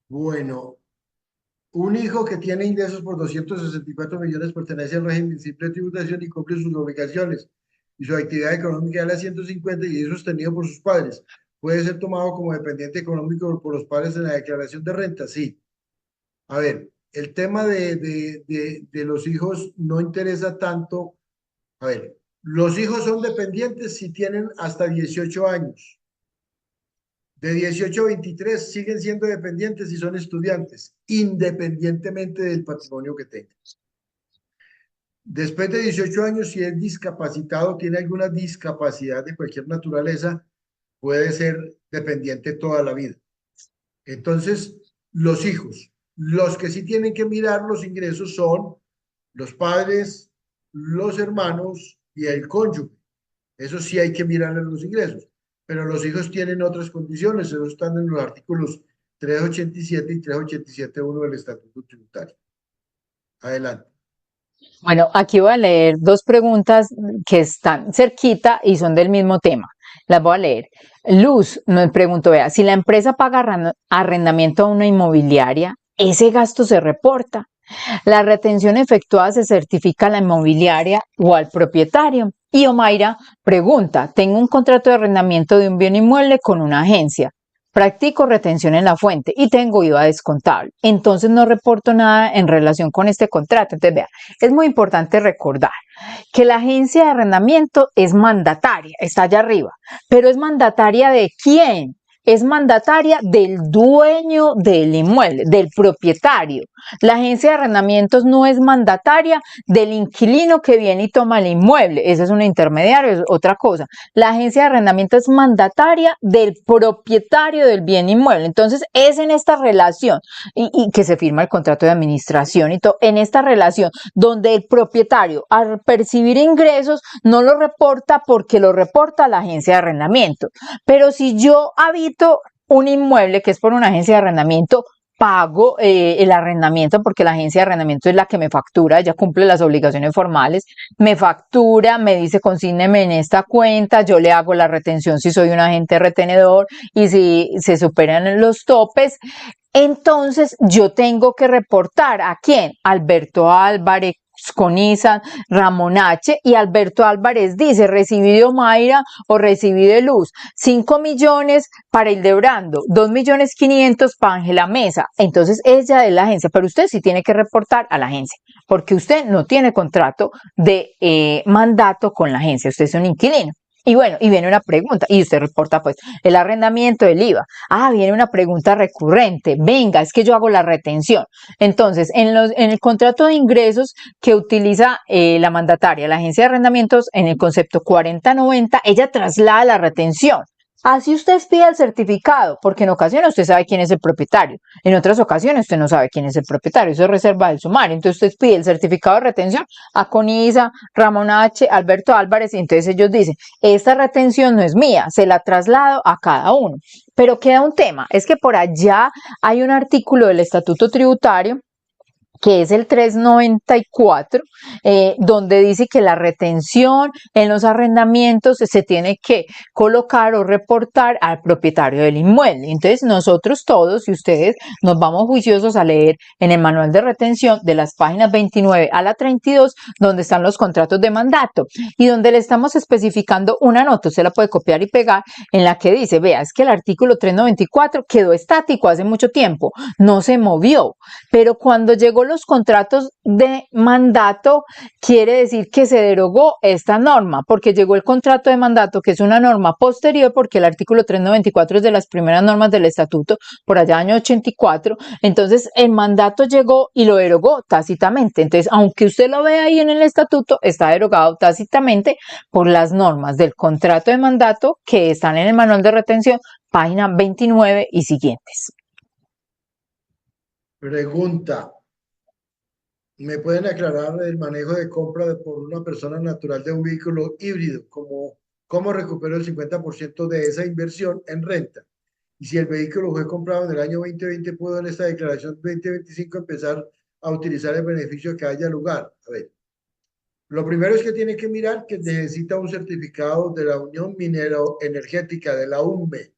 Bueno, un hijo que tiene ingresos por 264 millones pertenece al régimen simple de tributación y cumple sus obligaciones. Y su actividad económica es la 150 y es sostenido por sus padres. ¿Puede ser tomado como dependiente económico por los padres en la declaración de renta? Sí. A ver, el tema de los hijos no interesa tanto. A ver, los hijos son dependientes si tienen hasta 18 años. De 18 a 23 siguen siendo dependientes si son estudiantes, independientemente del patrimonio que tengan. Después de 18 años, si es discapacitado, tiene alguna discapacidad de cualquier naturaleza, puede ser dependiente toda la vida. Entonces, los hijos, los que sí tienen que mirar los ingresos son los padres, los hermanos y el cónyuge. Eso sí hay que mirarle los ingresos. pero los hijos tienen otras condiciones, eso están en los artículos 387 y 387.1 del Estatuto Tributario. Adelante. Bueno, aquí voy a leer dos preguntas que están cerquita y son del mismo tema. Las voy a leer. Luz me preguntó, vea, si la empresa paga arrendamiento a una inmobiliaria, ¿ese gasto se reporta? La retención efectuada se certifica a la inmobiliaria o al propietario. Y Omaira pregunta, tengo un contrato de arrendamiento de un bien inmueble con una agencia. Practico retención en la fuente y tengo IVA descontable. Entonces no reporto nada en relación con este contrato. Entonces, vea, es muy importante recordar que la agencia de arrendamiento es mandataria, está allá arriba, pero es mandataria ¿de quién? Es mandataria del dueño del inmueble, del propietario. La agencia de arrendamientos no es mandataria del inquilino que viene y toma el inmueble. Ese es un intermediario, es otra cosa. La agencia de arrendamiento es mandataria del propietario del bien inmueble. Entonces, es en esta relación y que se firma el contrato de administración y todo, en esta relación donde el propietario al percibir ingresos no lo reporta porque lo reporta la agencia de arrendamiento. Pero si yo habito un inmueble que es por una agencia de arrendamiento, pago el arrendamiento porque la agencia de arrendamiento es la que me factura, ella cumple las obligaciones formales, me factura, me dice consígneme en esta cuenta, yo le hago la retención si soy un agente retenedor y si se superan los topes, entonces yo tengo que reportar ¿a quién? Alberto Álvarez, Coniza, Ramón H. y Alberto Álvarez dice recibí de Omaira o recibí de Luz 5 millones para Hildebrando, 2.500.000 para Ángela Mesa. Entonces ella es la agencia, pero usted sí tiene que reportar a la agencia porque usted no tiene contrato de mandato con la agencia, usted es un inquilino. Y bueno, y viene una pregunta, y usted reporta pues el arrendamiento del IVA. Ah, viene una pregunta recurrente. Venga, es que yo hago la retención. Entonces, en el contrato de ingresos que utiliza la mandataria, la agencia de arrendamientos, en el concepto 4090, ella traslada la retención. Así usted pide el certificado, porque en ocasiones usted sabe quién es el propietario, en otras ocasiones usted no sabe quién es el propietario, eso es reserva del sumario. Entonces usted pide el certificado de retención a Conisa, Ramón H., Alberto Álvarez, y entonces ellos dicen, esta retención no es mía, se la traslado a cada uno. Pero queda un tema, es que por allá hay un artículo del Estatuto Tributario que es el 394, donde dice que la retención en los arrendamientos se tiene que colocar o reportar al propietario del inmueble. Entonces nosotros todos y ustedes nos vamos juiciosos a leer en el manual de retención de las páginas 29 a la 32, donde están los contratos de mandato y donde le estamos especificando una nota, usted la puede copiar y pegar, en la que dice, vea, es que el artículo 394 quedó estático hace mucho tiempo, no se movió, pero cuando llegó los contratos de mandato, quiere decir que se derogó esta norma, porque llegó el contrato de mandato, que es una norma posterior, porque el artículo 394 es de las primeras normas del estatuto, por allá año 84, entonces el mandato llegó y lo derogó tácitamente. Entonces, aunque usted lo vea ahí en el estatuto, está derogado tácitamente por las normas del contrato de mandato que están en el manual de retención, página 29 y siguientes. Pregunta, ¿me pueden aclarar el manejo de compra por una persona natural de un vehículo híbrido? ¿Cómo recupero el 50% de esa inversión en renta? Y si el vehículo fue comprado en el año 2020, ¿puedo en esta declaración 2025 empezar a utilizar el beneficio que haya lugar? A ver, lo primero es que tiene que mirar que necesita un certificado de la Unión Minero Energética, de la UNME,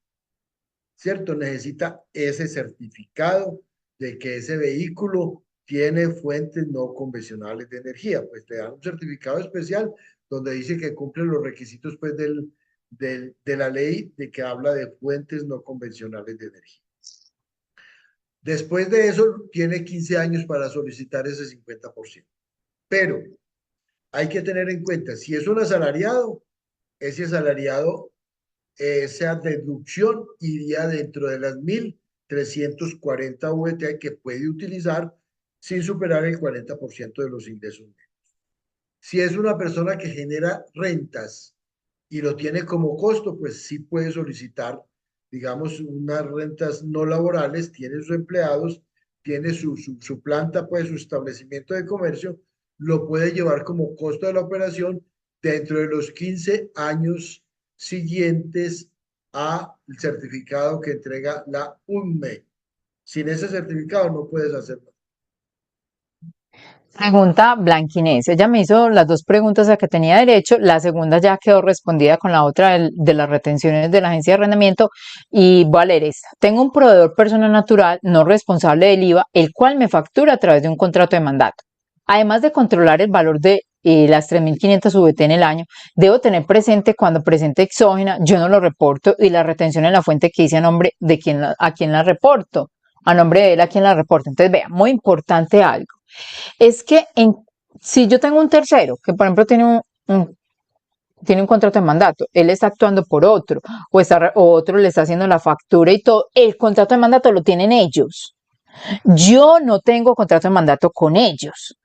¿cierto? Necesita ese certificado de que ese vehículo tiene fuentes no convencionales de energía. Pues te dan un certificado especial donde dice que cumple los requisitos pues, de la ley de que habla de fuentes no convencionales de energía. Después de eso, tiene 15 años para solicitar ese 50%. Pero hay que tener en cuenta, si es un asalariado, ese asalariado, esa deducción iría dentro de las 1.340 VT que puede utilizar sin superar el 40% de los ingresos. Si es una persona que genera rentas y lo tiene como costo, pues sí puede solicitar, digamos, unas rentas no laborales, tiene sus empleados, tiene su planta, pues su establecimiento de comercio, lo puede llevar como costo de la operación dentro de los 15 años siguientes al certificado que entrega la UNME. Sin ese certificado no puedes hacerlo. Pregunta Blanquinés. Ella me hizo las dos preguntas a que tenía derecho. La segunda ya quedó respondida con la otra de las retenciones de la agencia de arrendamiento. Y voy a leer esta. Tengo un proveedor persona natural no responsable del IVA, el cual me factura a través de un contrato de mandato. Además de controlar el valor de las 3.500 VT en el año, debo tener presente cuando presente exógena, yo no lo reporto y la retención en la fuente que dice a nombre de a quien la reporto, a nombre de él a quien la reporto. Entonces, vea, muy importante algo es que si yo tengo un tercero que, por ejemplo, tiene un contrato de mandato, él está actuando por otro, o otro le está haciendo la factura y todo, el contrato de mandato lo tienen ellos. Yo no tengo contrato de mandato con ellos.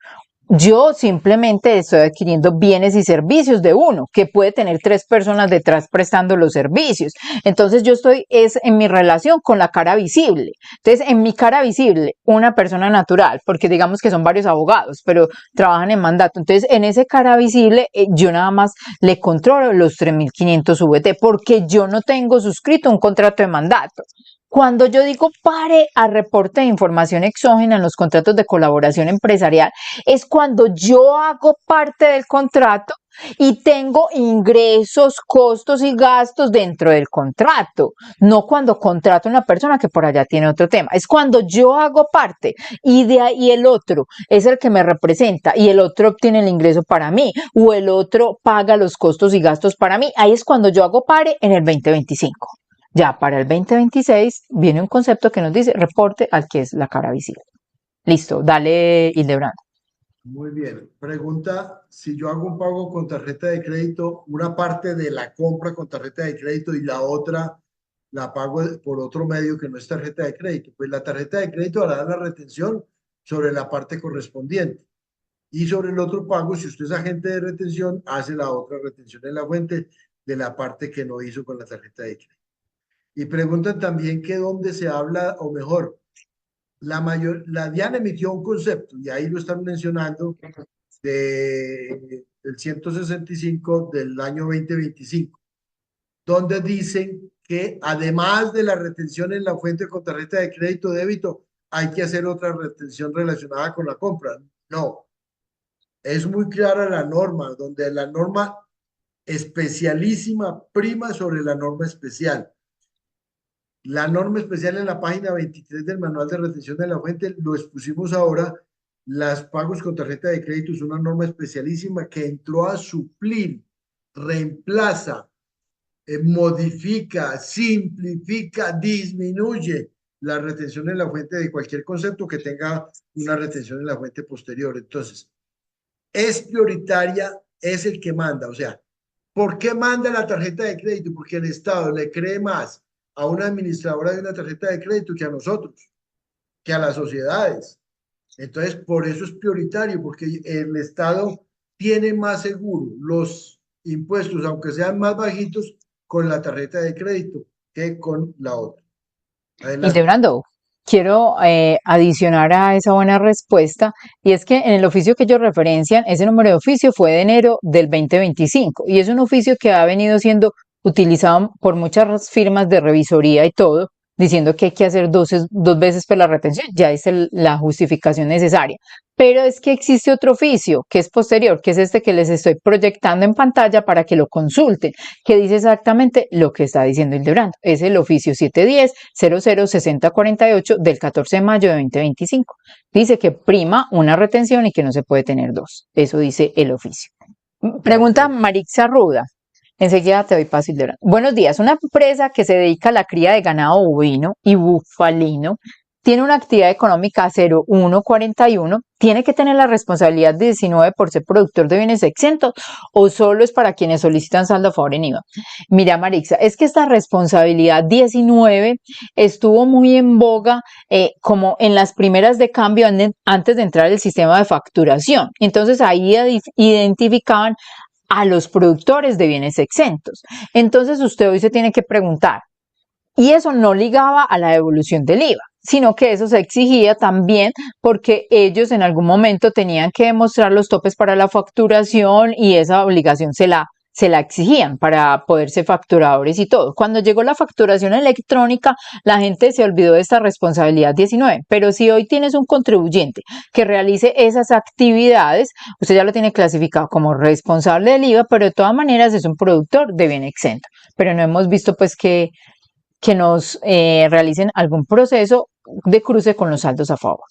Yo simplemente estoy adquiriendo bienes y servicios de uno, que puede tener tres personas detrás prestando los servicios. Entonces yo estoy es en mi relación con la cara visible. Entonces en mi cara visible, una persona natural, porque digamos que son varios abogados, pero trabajan en mandato. Entonces en ese cara visible yo nada más le controlo los 3.500 VT, porque yo no tengo suscrito un contrato de mandato. Cuando yo digo pare a reporte de información exógena en los contratos de colaboración empresarial, es cuando yo hago parte del contrato y tengo ingresos, costos y gastos dentro del contrato, no cuando contrato a una persona que por allá tiene otro tema, es cuando yo hago parte y de ahí el otro es el que me representa y el otro obtiene el ingreso para mí o el otro paga los costos y gastos para mí, ahí es cuando yo hago pare en el 2025. Ya para el 2026 viene un concepto que nos dice reporte al que es la cara visible. Listo, dale, Hildebrand. Muy bien. Pregunta, si yo hago un pago con tarjeta de crédito, una parte de la compra con tarjeta de crédito y la otra la pago por otro medio que no es tarjeta de crédito. Pues la tarjeta de crédito hará la retención sobre la parte correspondiente. Y sobre el otro pago, si usted es agente de retención, hace la otra retención en la fuente de la parte que no hizo con la tarjeta de crédito. Y preguntan también que dónde se habla, o mejor, la DIAN emitió un concepto, y ahí lo están mencionando, del 165 del año 2025, donde dicen que además de la retención en la fuente con tarjeta de crédito o débito, hay que hacer otra retención relacionada con la compra. No, es muy clara la norma, donde la norma especialísima prima sobre la norma especial. La norma especial en la página 23 del manual de retención de la fuente, lo expusimos ahora, las pagos con tarjeta de crédito es una norma especialísima que entró a suplir, reemplaza, modifica, simplifica, disminuye la retención en la fuente de cualquier concepto que tenga una retención en la fuente posterior. Entonces, es prioritaria, es el que manda. O sea, ¿por qué manda la tarjeta de crédito? Porque el Estado le cree más a una administradora de una tarjeta de crédito que a nosotros, que a las sociedades. Entonces, por eso es prioritario, porque el Estado tiene más seguro los impuestos, aunque sean más bajitos, con la tarjeta de crédito que con la otra. Adelante. Hildebrando, quiero adicionar a esa buena respuesta, y es que en el oficio que ellos referencian, ese número de oficio fue de enero del 2025, y es un oficio que ha venido siendo utilizado por muchas firmas de revisoría y todo, diciendo que hay que hacer dos veces por la retención, ya es la justificación necesaria. Pero es que existe otro oficio que es posterior, que es este que les estoy proyectando en pantalla para que lo consulten, que dice exactamente lo que está diciendo Hildebrando. Es el oficio 710-006048 del 14 de mayo de 2025. Dice que prima una retención y que no se puede tener dos. Eso dice el oficio. Pregunta Perfecto. Marixa Ruda. Enseguida te doy paso, Hildebrando. Buenos días. Una empresa que se dedica a la cría de ganado bovino y bufalino tiene una actividad económica 0141, ¿tiene que tener la responsabilidad de 19 por ser productor de bienes exentos o solo es para quienes solicitan saldo a favor en IVA? Mira, Marixa, es que esta responsabilidad 19 estuvo muy en boga como en las primeras de cambio antes de entrar al sistema de facturación. Entonces ahí identificaban a los productores de bienes exentos. Entonces usted hoy se tiene que preguntar, y eso no ligaba a la devolución del IVA, sino que eso se exigía también porque ellos en algún momento tenían que demostrar los topes para la facturación y esa obligación se la exigían para poder ser facturadores y todo. Cuando llegó la facturación electrónica, la gente se olvidó de esta responsabilidad 19, pero si hoy tienes un contribuyente que realice esas actividades, usted ya lo tiene clasificado como responsable del IVA, pero de todas maneras es un productor de bien exento. Pero no hemos visto pues que nos realicen algún proceso de cruce con los saldos a favor.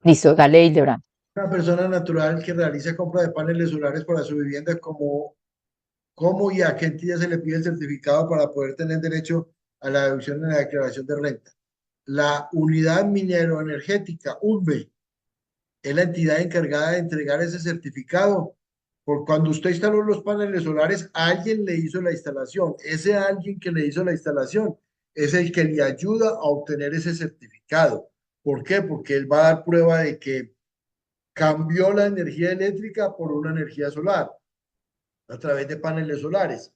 Listo, dale, Hildebrand. Una persona natural que realiza compra de paneles solares para su vivienda, ¿cómo y a qué entidad se le pide el certificado para poder tener derecho a la deducción en la declaración de renta? La unidad minero-energética, UNVE, es la entidad encargada de entregar ese certificado. Por cuando usted instaló los paneles solares, alguien le hizo la instalación. Ese alguien que le hizo la instalación es el que le ayuda a obtener ese certificado. ¿Por qué? Porque él va a dar prueba de que cambió la energía eléctrica por una energía solar a través de paneles solares.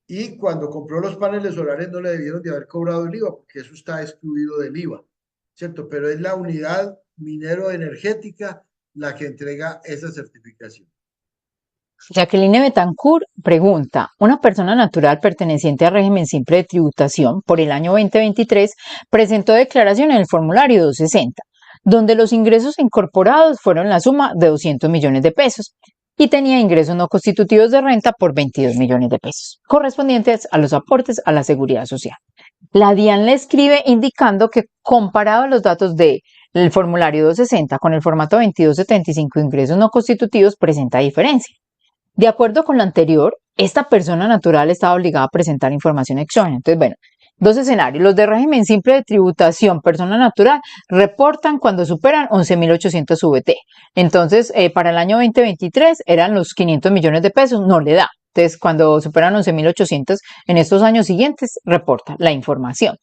Y cuando compró los paneles solares no le debieron de haber cobrado el IVA, porque eso está excluido del IVA, ¿cierto? Pero es la unidad minero-energética la que entrega esa certificación. Jacqueline Betancourt pregunta, una persona natural perteneciente al régimen simple de tributación por el año 2023 presentó declaración en el formulario 260, donde los ingresos incorporados fueron la suma de 200 millones de pesos y tenía ingresos no constitutivos de renta por 22 millones de pesos, correspondientes a los aportes a la seguridad social. La DIAN le escribe indicando que comparado a los datos del formulario 260 con el formato 2275 de ingresos no constitutivos presenta diferencia. De acuerdo con lo anterior, esta persona natural estaba obligada a presentar información exógena. Entonces, bueno, dos escenarios. Los de régimen simple de tributación, persona natural, reportan cuando superan 11.800 VT. Entonces, para el año 2023 eran los 500 millones de pesos, no le da. Entonces, cuando superan 11.800 en estos años siguientes, reporta la información.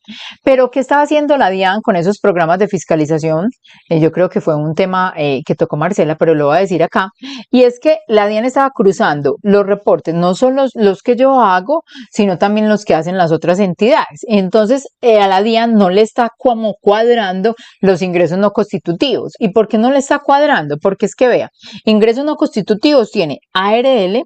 Pero, ¿qué estaba haciendo la DIAN con esos programas de fiscalización? Yo creo que fue un tema que tocó Marcela, pero lo voy a decir acá. Y es que la DIAN estaba cruzando los reportes, no son los que yo hago, sino también los que hacen las otras entidades. Entonces, a la DIAN no le está como cuadrando los ingresos no constitutivos. ¿Y por qué no le está cuadrando? Porque es que vea, ingresos no constitutivos tiene ARL,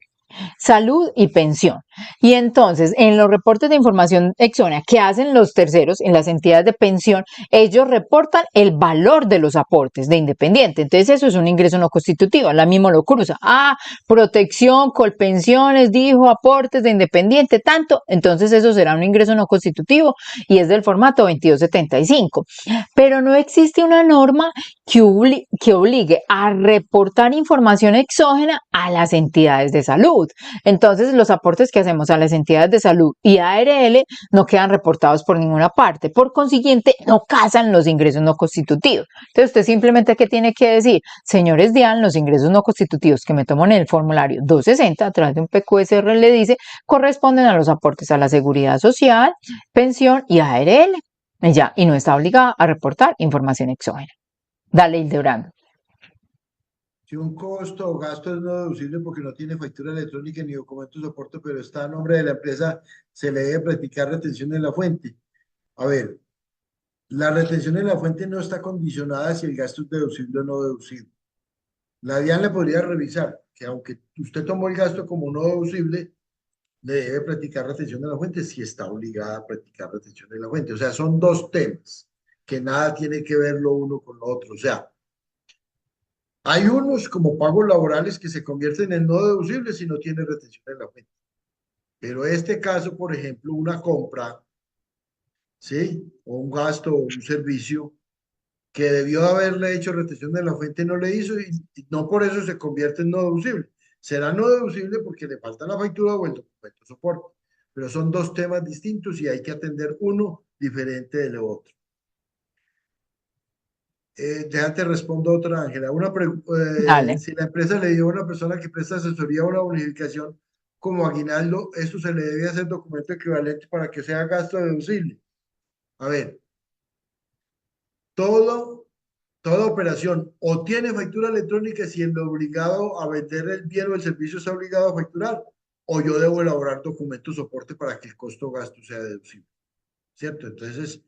salud y pensión. Y entonces, en los reportes de información exógena que hacen los terceros, en las entidades de pensión, ellos reportan el valor de los aportes de independiente. Entonces, eso es un ingreso no constitutivo. La misma lo cruza. Ah, protección, colpensiones, dijo, aportes de independiente, tanto. Entonces, eso será un ingreso no constitutivo y es del formato 2275. Pero no existe una norma que obligue a reportar información exógena a las entidades de salud. Entonces, los aportes que hacemos a las entidades de salud y a ARL no quedan reportados por ninguna parte. Por consiguiente, no casan los ingresos no constitutivos. Entonces, usted simplemente, ¿qué tiene que decir? Señores DIAN, los ingresos no constitutivos que me tomo en el formulario 260 a través de un PQSR le dice, corresponden a los aportes a la seguridad social, pensión y ARL. Ya, y no está obligada a reportar información exógena. Dale, Hildebrando. Si un costo o gasto es no deducible porque no tiene factura electrónica ni documento de soporte, pero está a nombre de la empresa, se le debe practicar retención en la fuente. A ver, la retención en la fuente no está condicionada si el gasto es deducible o no deducible. La DIAN le podría revisar que aunque usted tomó el gasto como no deducible, le debe practicar retención en la fuente si está obligada a practicar retención en la fuente. O sea, son dos temas que nada tiene que ver lo uno con lo otro. O sea, hay unos como pagos laborales que se convierten en no deducibles si no tiene retención en la fuente. Pero este caso, por ejemplo, una compra, ¿sí? O un gasto o un servicio que debió haberle hecho retención de la fuente no le hizo y no por eso se convierte en no deducible. Será no deducible porque le falta la factura o el documento de soporte. Pero son dos temas distintos y hay que atender uno diferente del otro. Déjate respondo otra, Ángela. Dale. Si la empresa le dio a una persona que presta asesoría una bonificación como aguinaldo, esto se le debe hacer documento equivalente para que sea gasto deducible. A ver, todo, toda operación o tiene factura electrónica si el obligado a vender el bien o el servicio está obligado a facturar, o yo debo elaborar documento soporte para que el costo gasto sea deducible. ¿Cierto? Entonces,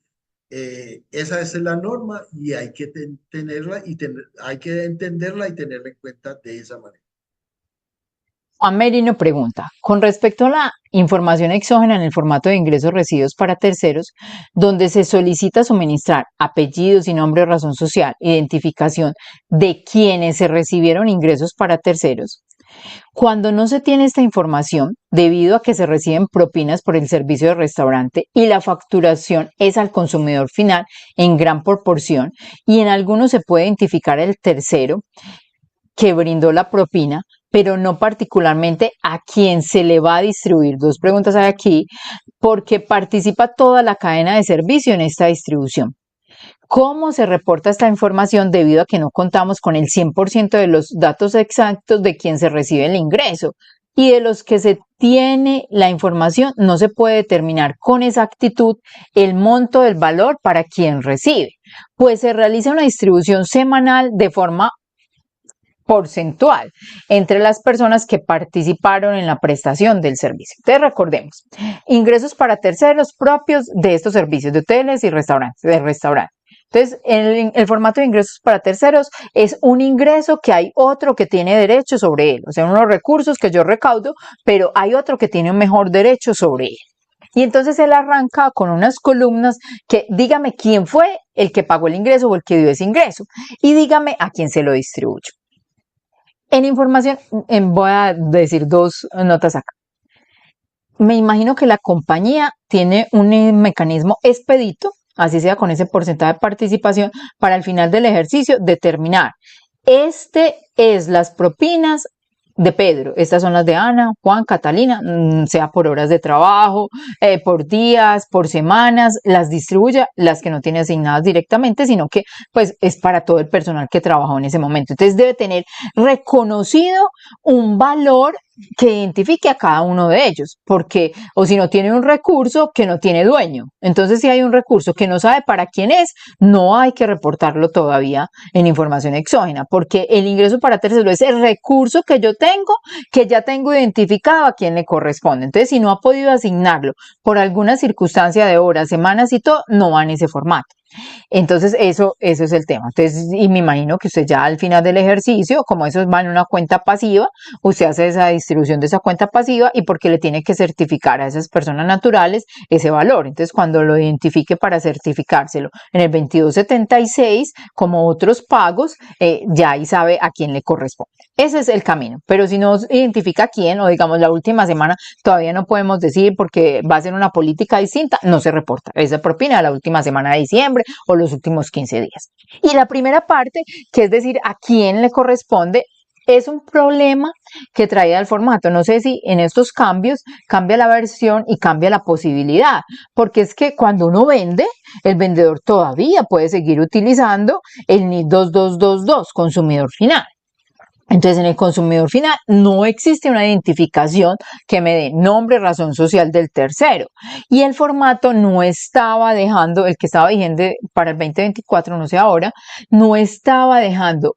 esa es la norma y hay que tenerla y hay que entenderla y tenerla en cuenta de esa manera. Juan Merino pregunta, con respecto a la información exógena en el formato de ingresos recibidos para terceros, donde se solicita suministrar apellidos y nombre o razón social, identificación de quienes se recibieron ingresos para terceros. Cuando no se tiene esta información, debido a que se reciben propinas por el servicio de restaurante y la facturación es al consumidor final en gran proporción y en algunos se puede identificar el tercero, que brindó la propina, pero no particularmente a quien se le va a distribuir. Dos preguntas hay aquí, porque participa toda la cadena de servicio en esta distribución. ¿Cómo se reporta esta información debido a que no contamos con el 100% de los datos exactos de quien se recibe el ingreso? Y de los que se tiene la información, no se puede determinar con exactitud el monto del valor para quien recibe, pues se realiza una distribución semanal de forma porcentual entre las personas que participaron en la prestación del servicio. Entonces recordemos, ingresos para terceros propios de estos servicios de hoteles y restaurantes, de restaurantes. Entonces, el formato de ingresos para terceros es un ingreso que hay otro que tiene derecho sobre él, o sea, unos recursos que yo recaudo, pero hay otro que tiene un mejor derecho sobre él. Y entonces él arranca con unas columnas que dígame quién fue el que pagó el ingreso o el que dio ese ingreso y dígame a quién se lo distribuyo. En información, voy a decir dos notas acá. Me imagino que la compañía tiene un mecanismo expedito, así sea con ese porcentaje de participación, para al final del ejercicio determinar, este es las propinas de Pedro, estas son las de Ana, Juan, Catalina, sea por horas de trabajo, por días, por semanas, las distribuya, las que no tiene asignadas directamente, sino que pues es para todo el personal que trabajó en ese momento. Entonces debe tener reconocido un valor que identifique a cada uno de ellos, porque, o si no tiene un recurso que no tiene dueño. Entonces, si hay un recurso que no sabe para quién es, no hay que reportarlo todavía en información exógena, porque el ingreso para terceros es el recurso que yo tengo, que ya tengo identificado a quién le corresponde. Entonces, si no ha podido asignarlo por alguna circunstancia de horas, semanas y todo, no va en ese formato. Entonces, eso es el tema. Entonces, y me imagino que usted ya al final del ejercicio, como eso va en una cuenta pasiva, usted hace esa distribución de esa cuenta pasiva y porque le tiene que certificar a esas personas naturales ese valor. Entonces, cuando lo identifique para certificárselo en el 2276, como otros pagos, ya ahí sabe a quién le corresponde. Ese es el camino. Pero si no identifica a quién, o digamos la última semana, todavía no podemos decir porque va a ser una política distinta, no se reporta esa propina de la última semana de diciembre o los últimos 15 días. Y la primera parte, que es decir, a quién le corresponde, es un problema que trae al formato. No sé si en estos cambios cambia la versión y cambia la posibilidad, porque es que cuando uno vende, el vendedor todavía puede seguir utilizando el NID 2222, consumidor final. Entonces, en el consumidor final no existe una identificación que me dé nombre, razón social del tercero. Y el formato no estaba dejando, el que estaba vigente para el 2024, no sé ahora, no estaba dejando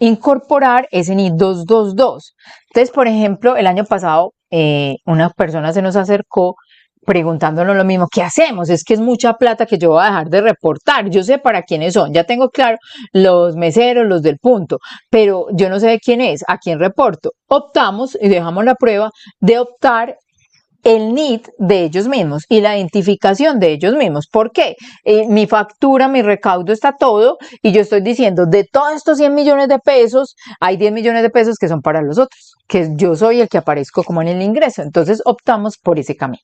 incorporar ese NID 222. Entonces, por ejemplo, el año pasado una persona se nos acercó preguntándonos lo mismo, ¿qué hacemos? Es que es mucha plata que yo voy a dejar de reportar, yo sé para quiénes son, ya tengo claro los meseros, los del punto, pero yo no sé de quién es, a quién reporto. Optamos y dejamos la prueba de optar el NID de ellos mismos y la identificación de ellos mismos. ¿Por qué? Mi factura, mi recaudo está todo y yo estoy diciendo, de todos estos 100 millones de pesos, hay 10 millones de pesos que son para los otros, que yo soy el que aparezco como en el ingreso. Entonces optamos por ese camino.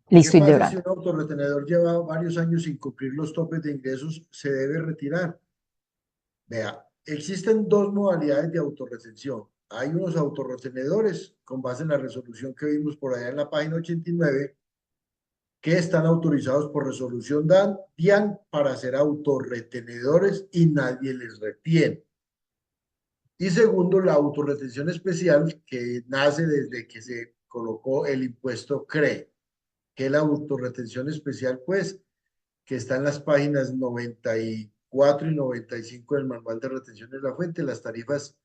¿Qué Listo, pasa si Hildebrand. un autorretenedor lleva varios años sin cumplir los topes de ingresos? Se debe retirar. Vea, existen dos modalidades de autorretención. Hay unos autorretenedores con base en la resolución que vimos por allá en la página 89 que están autorizados por resolución DIAN para ser autorretenedores y nadie les retiene. Y segundo, la autorretención especial que nace desde que se colocó el impuesto CRE, que es la autorretención especial, pues, que está en las páginas 94 y 95 del Manual de Retención de la Fuente, las tarifas.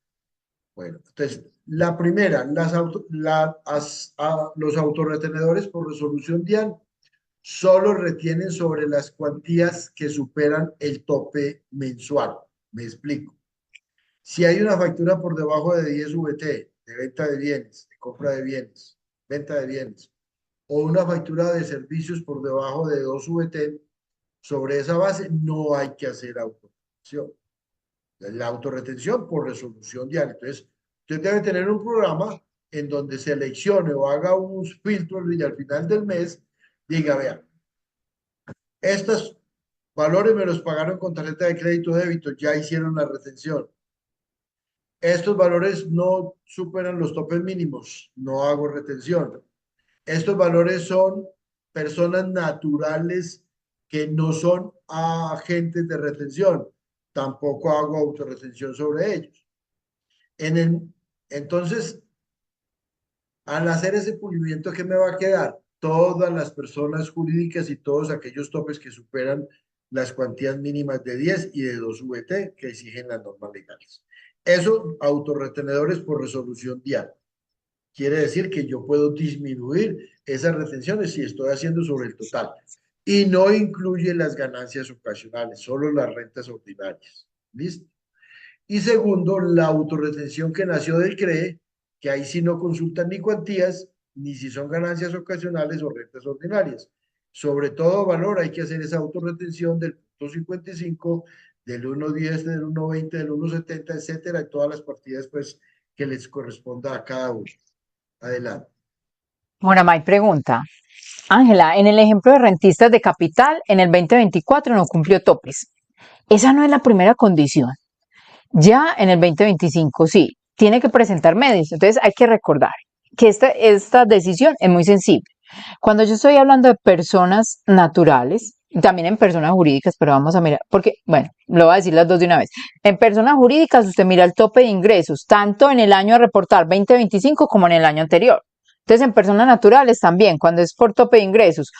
Bueno, entonces, la primera, los autorretenedores por resolución DIAN solo retienen sobre las cuantías que superan el tope mensual. Me explico. Si hay una factura por debajo de 10 VT de venta de bienes, de compra de bienes, venta de bienes, o una factura de servicios por debajo de 2 VT, sobre esa base no hay que hacer autorretención. La autorretención por resolución diaria. Entonces, usted debe tener un programa en donde seleccione o haga un filtro y al final del mes diga, vea, estos valores me los pagaron con tarjeta de crédito o débito, ya hicieron la retención. Estos valores no superan los topes mínimos, no hago retención. Estos valores son personas naturales que no son agentes de retención, tampoco hago autorretención sobre ellos. Entonces, al hacer ese pulimiento, ¿qué me va a quedar? Todas las personas jurídicas y todos aquellos topes que superan las cuantías mínimas de 10 y de 2 VT que exigen las normas legales. Eso, autorretenedores por resolución diaria. Quiere decir que yo puedo disminuir esas retenciones si estoy haciendo sobre el total. Y no incluye las ganancias ocasionales, solo las rentas ordinarias. ¿Listo? Y segundo, la autorretención que nació del CREE, que ahí sí no consultan ni cuantías, ni si son ganancias ocasionales o rentas ordinarias. Sobre todo valor, hay que hacer esa autorretención del punto 55, del 1.10, del 1.20, del 1.70, etcétera, y todas las partidas pues que les corresponda a cada uno. Adelante. Bueno, May pregunta. Ángela, en el ejemplo de rentistas de capital, en el 2024 no cumplió topes. Esa no es la primera condición. Ya en el 2025 sí, tiene que presentar medios. Entonces hay que recordar que esta decisión es muy sensible. Cuando yo estoy hablando de personas naturales, también en personas jurídicas, pero vamos a mirar, porque, bueno, lo voy a decir las dos de una vez. En personas jurídicas usted mira el tope de ingresos, tanto en el año a reportar 2025 como en el año anterior. Entonces, en personas naturales también, cuando es por tope de ingresos,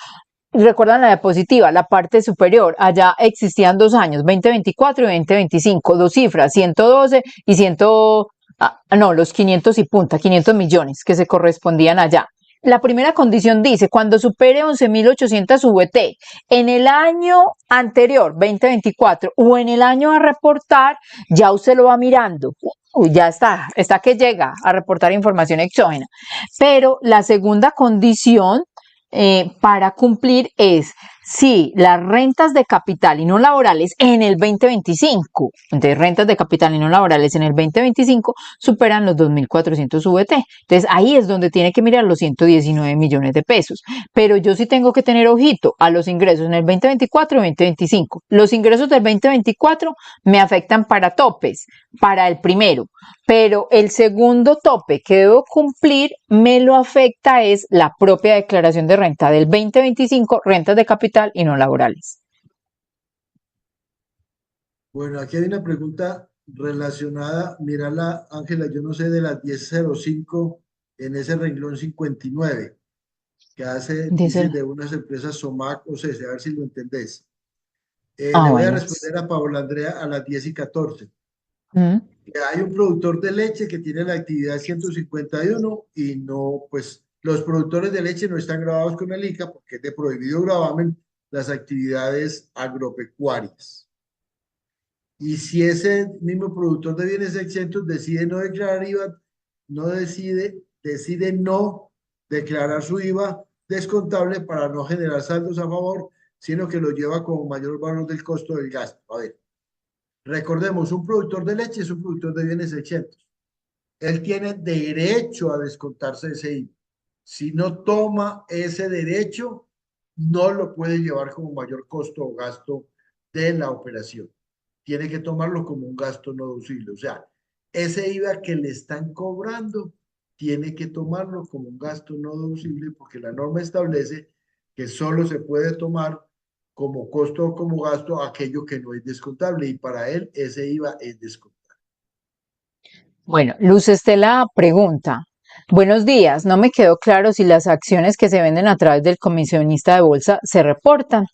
recuerdan la diapositiva, la parte superior, allá existían 2 años, 2024 y 2025, dos cifras, 112 y 100, no, los 500 y punta, 500 millones que se correspondían allá. La primera condición dice, cuando supere 11.800 VT en el año anterior, 2024, o en el año a reportar, ya usted lo va mirando. Ya está que llega a reportar información exógena. Pero la segunda condición para cumplir es si las rentas de capital y no laborales en el 2025, entonces rentas de capital y no laborales en el 2025 superan los 2.400 VT. Entonces ahí es donde tiene que mirar los 119 millones de pesos. Pero yo sí tengo que tener ojito a los ingresos en el 2024 y 2025. Los ingresos del 2024 me afectan para topes, para el primero. Pero el segundo tope que debo cumplir me lo afecta es la propia declaración de renta del 2025, rentas de capital y no laborales. Bueno, aquí hay una pregunta relacionada, mírala, Ángela, yo no sé, de las 10:05 en ese renglón 59, que dice Dice, de unas empresas Somac o CESE, a ver si lo entendés. Le voy a bueno. responder a Paola Andrea a las 10:14. Mm. Hay un productor de leche que tiene la actividad 151 y no, pues los productores de leche no están grabados con el ICA porque es de prohibido gravamen las actividades agropecuarias. Y si ese mismo productor de bienes exentos decide no declarar IVA, decide no declarar su IVA descontable para no generar saldos a favor, sino que lo lleva como mayor valor del costo del gasto. A ver, recordemos, un productor de leche es un productor de bienes exentos. Él tiene derecho a descontarse ese IVA. Si no toma ese derecho, no lo puede llevar como mayor costo o gasto de la operación. Tiene que tomarlo como un gasto no deducible. O sea, ese IVA que le están cobrando, tiene que tomarlo como un gasto no deducible porque la norma establece que solo se puede tomar como costo o como gasto aquello que no es descontable y para él ese IVA es descontable. Bueno, Luz Estela pregunta, buenos días, no me quedó claro si las acciones que se venden a través del comisionista de bolsa se reportan.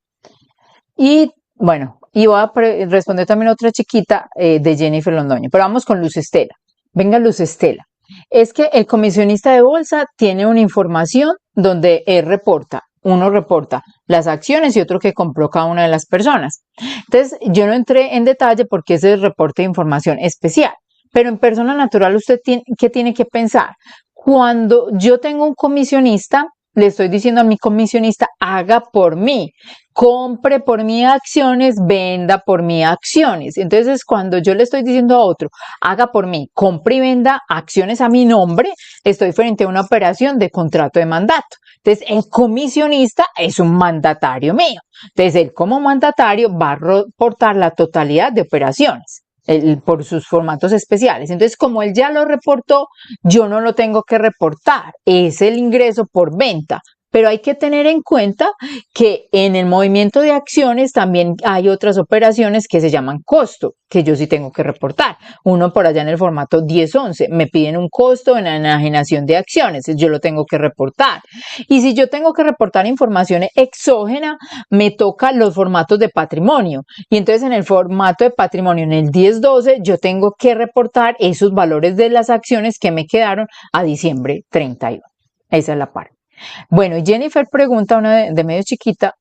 Y bueno, y voy a responder también a otra chiquita de Jennifer Londoño, pero vamos con Luz Estela. Venga, Luz Estela. Es que el comisionista de bolsa tiene una información donde él reporta, uno reporta las acciones y otro que compró cada una de las personas. Entonces, yo no entré en detalle porque ese es el reporte de información especial, Pero en persona natural usted tiene, ¿qué tiene que pensar? Cuando yo tengo un comisionista, le estoy diciendo a mi comisionista, haga por mí, compre por mí acciones, venda por mí acciones. Entonces, cuando yo le estoy diciendo a otro, haga por mí, compre y venda acciones a mi nombre, estoy frente a una operación de contrato de mandato. Entonces, el comisionista es un mandatario mío. Entonces, él como mandatario va a reportar la totalidad de operaciones por sus formatos especiales. Entonces, como él ya lo reportó, yo no lo tengo que reportar. Es el ingreso por venta. Pero hay que tener en cuenta que en el movimiento de acciones también hay otras operaciones que se llaman costo, que yo sí tengo que reportar. Uno por allá en el formato 1011, me piden un costo en la enajenación de acciones, yo lo tengo que reportar. Y si yo tengo que reportar información exógena, me toca los formatos de patrimonio. Y entonces en el formato de patrimonio, en el 1012, yo tengo que reportar esos valores de las acciones que me quedaron a diciembre 31. Esa es la parte. Bueno, Jennifer pregunta, una de medio chiquita,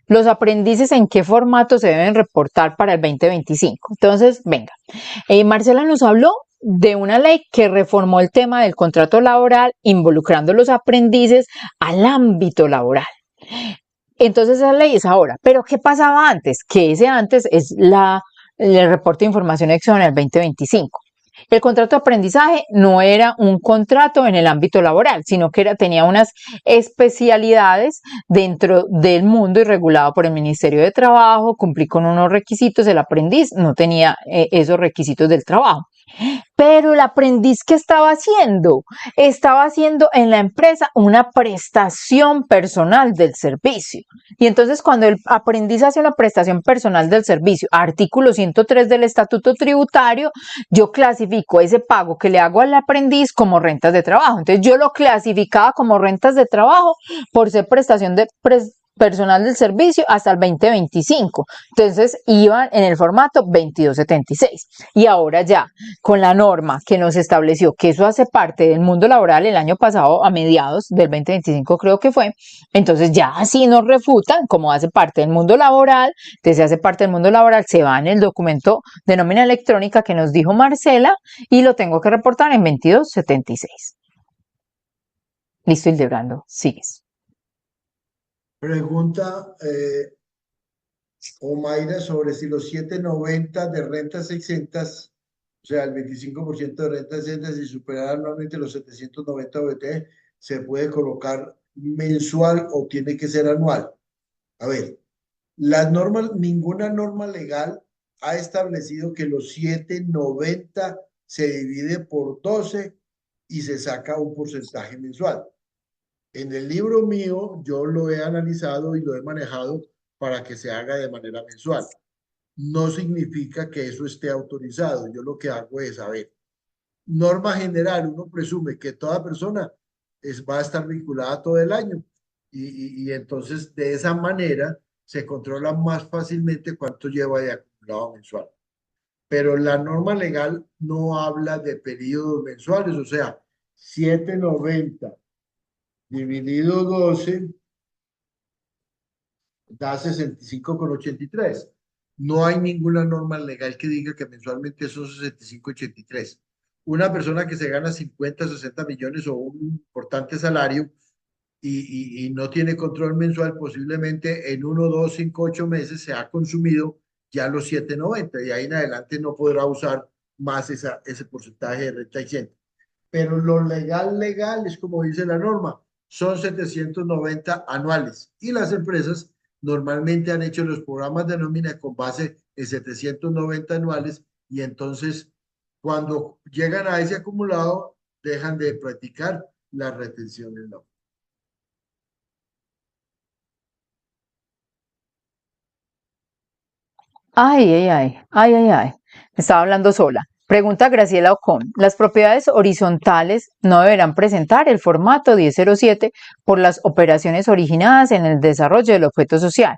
¿los aprendices en qué formato se deben reportar para el 2025? Entonces, venga, Marcela nos habló de una ley que reformó el tema del contrato laboral, involucrando los aprendices al ámbito laboral. Entonces esa ley es ahora, pero ¿qué pasaba antes? Que ese antes es el reporte de información exógena del 2025. El contrato de aprendizaje no era un contrato en el ámbito laboral, sino que tenía unas especialidades dentro del mundo y regulado por el Ministerio de Trabajo, cumplí con unos requisitos, el aprendiz no tenía esos requisitos del trabajo. Pero el aprendiz, ¿qué estaba haciendo? Estaba haciendo en la empresa una prestación personal del servicio. Y entonces cuando el aprendiz hace una prestación personal del servicio, artículo 103 del Estatuto Tributario, yo clasifico ese pago que le hago al aprendiz como rentas de trabajo. Entonces yo lo clasificaba como rentas de trabajo por ser prestación de personal del servicio hasta el 2025. Entonces iban en el formato 2276. Y ahora ya, con la norma que nos estableció que eso hace parte del mundo laboral el año pasado, a mediados del 2025 creo que fue, entonces ya así nos refutan como hace parte del mundo laboral, entonces hace parte del mundo laboral, se va en el documento de nómina electrónica que nos dijo Marcela y lo tengo que reportar en 2276. Listo, Hildebrando, sigues. Pregunta Omaira sobre si los 790 de rentas exentas, o sea, el 25% de rentas exentas, si superar anualmente los 790 OBT, se puede colocar mensual o tiene que ser anual. A ver, las normas, ninguna norma legal ha establecido que los 790 se divide por 12 y se saca un porcentaje mensual. En el libro mío, yo lo he analizado y lo he manejado para que se haga de manera mensual. No significa que eso esté autorizado. Yo lo que hago es, a ver, norma general, uno presume que toda persona va a estar vinculada todo el año y entonces de esa manera se controla más fácilmente cuánto lleva de acumulado mensual. Pero la norma legal no habla de periodos mensuales, o sea, 790 dividido 12 da 65,83. No hay ninguna norma legal que diga que mensualmente son 65,83. Una persona que se gana 50, 60 millones o un importante salario y no tiene control mensual, posiblemente en 1, 2, 5, 8 meses se ha consumido ya los 790 y ahí en adelante no podrá usar más ese porcentaje de renta exenta. Pero lo legal es como dice la norma, son 790 anuales y las empresas normalmente han hecho los programas de nómina con base en 790 anuales y entonces cuando llegan a ese acumulado dejan de practicar las retenciones no. Ay, ay, ay, ay, ay, ay. Estaba hablando sola. Pregunta Graciela Ocon. Las propiedades horizontales no deberán presentar el formato 1007 por las operaciones originadas en el desarrollo del objeto social.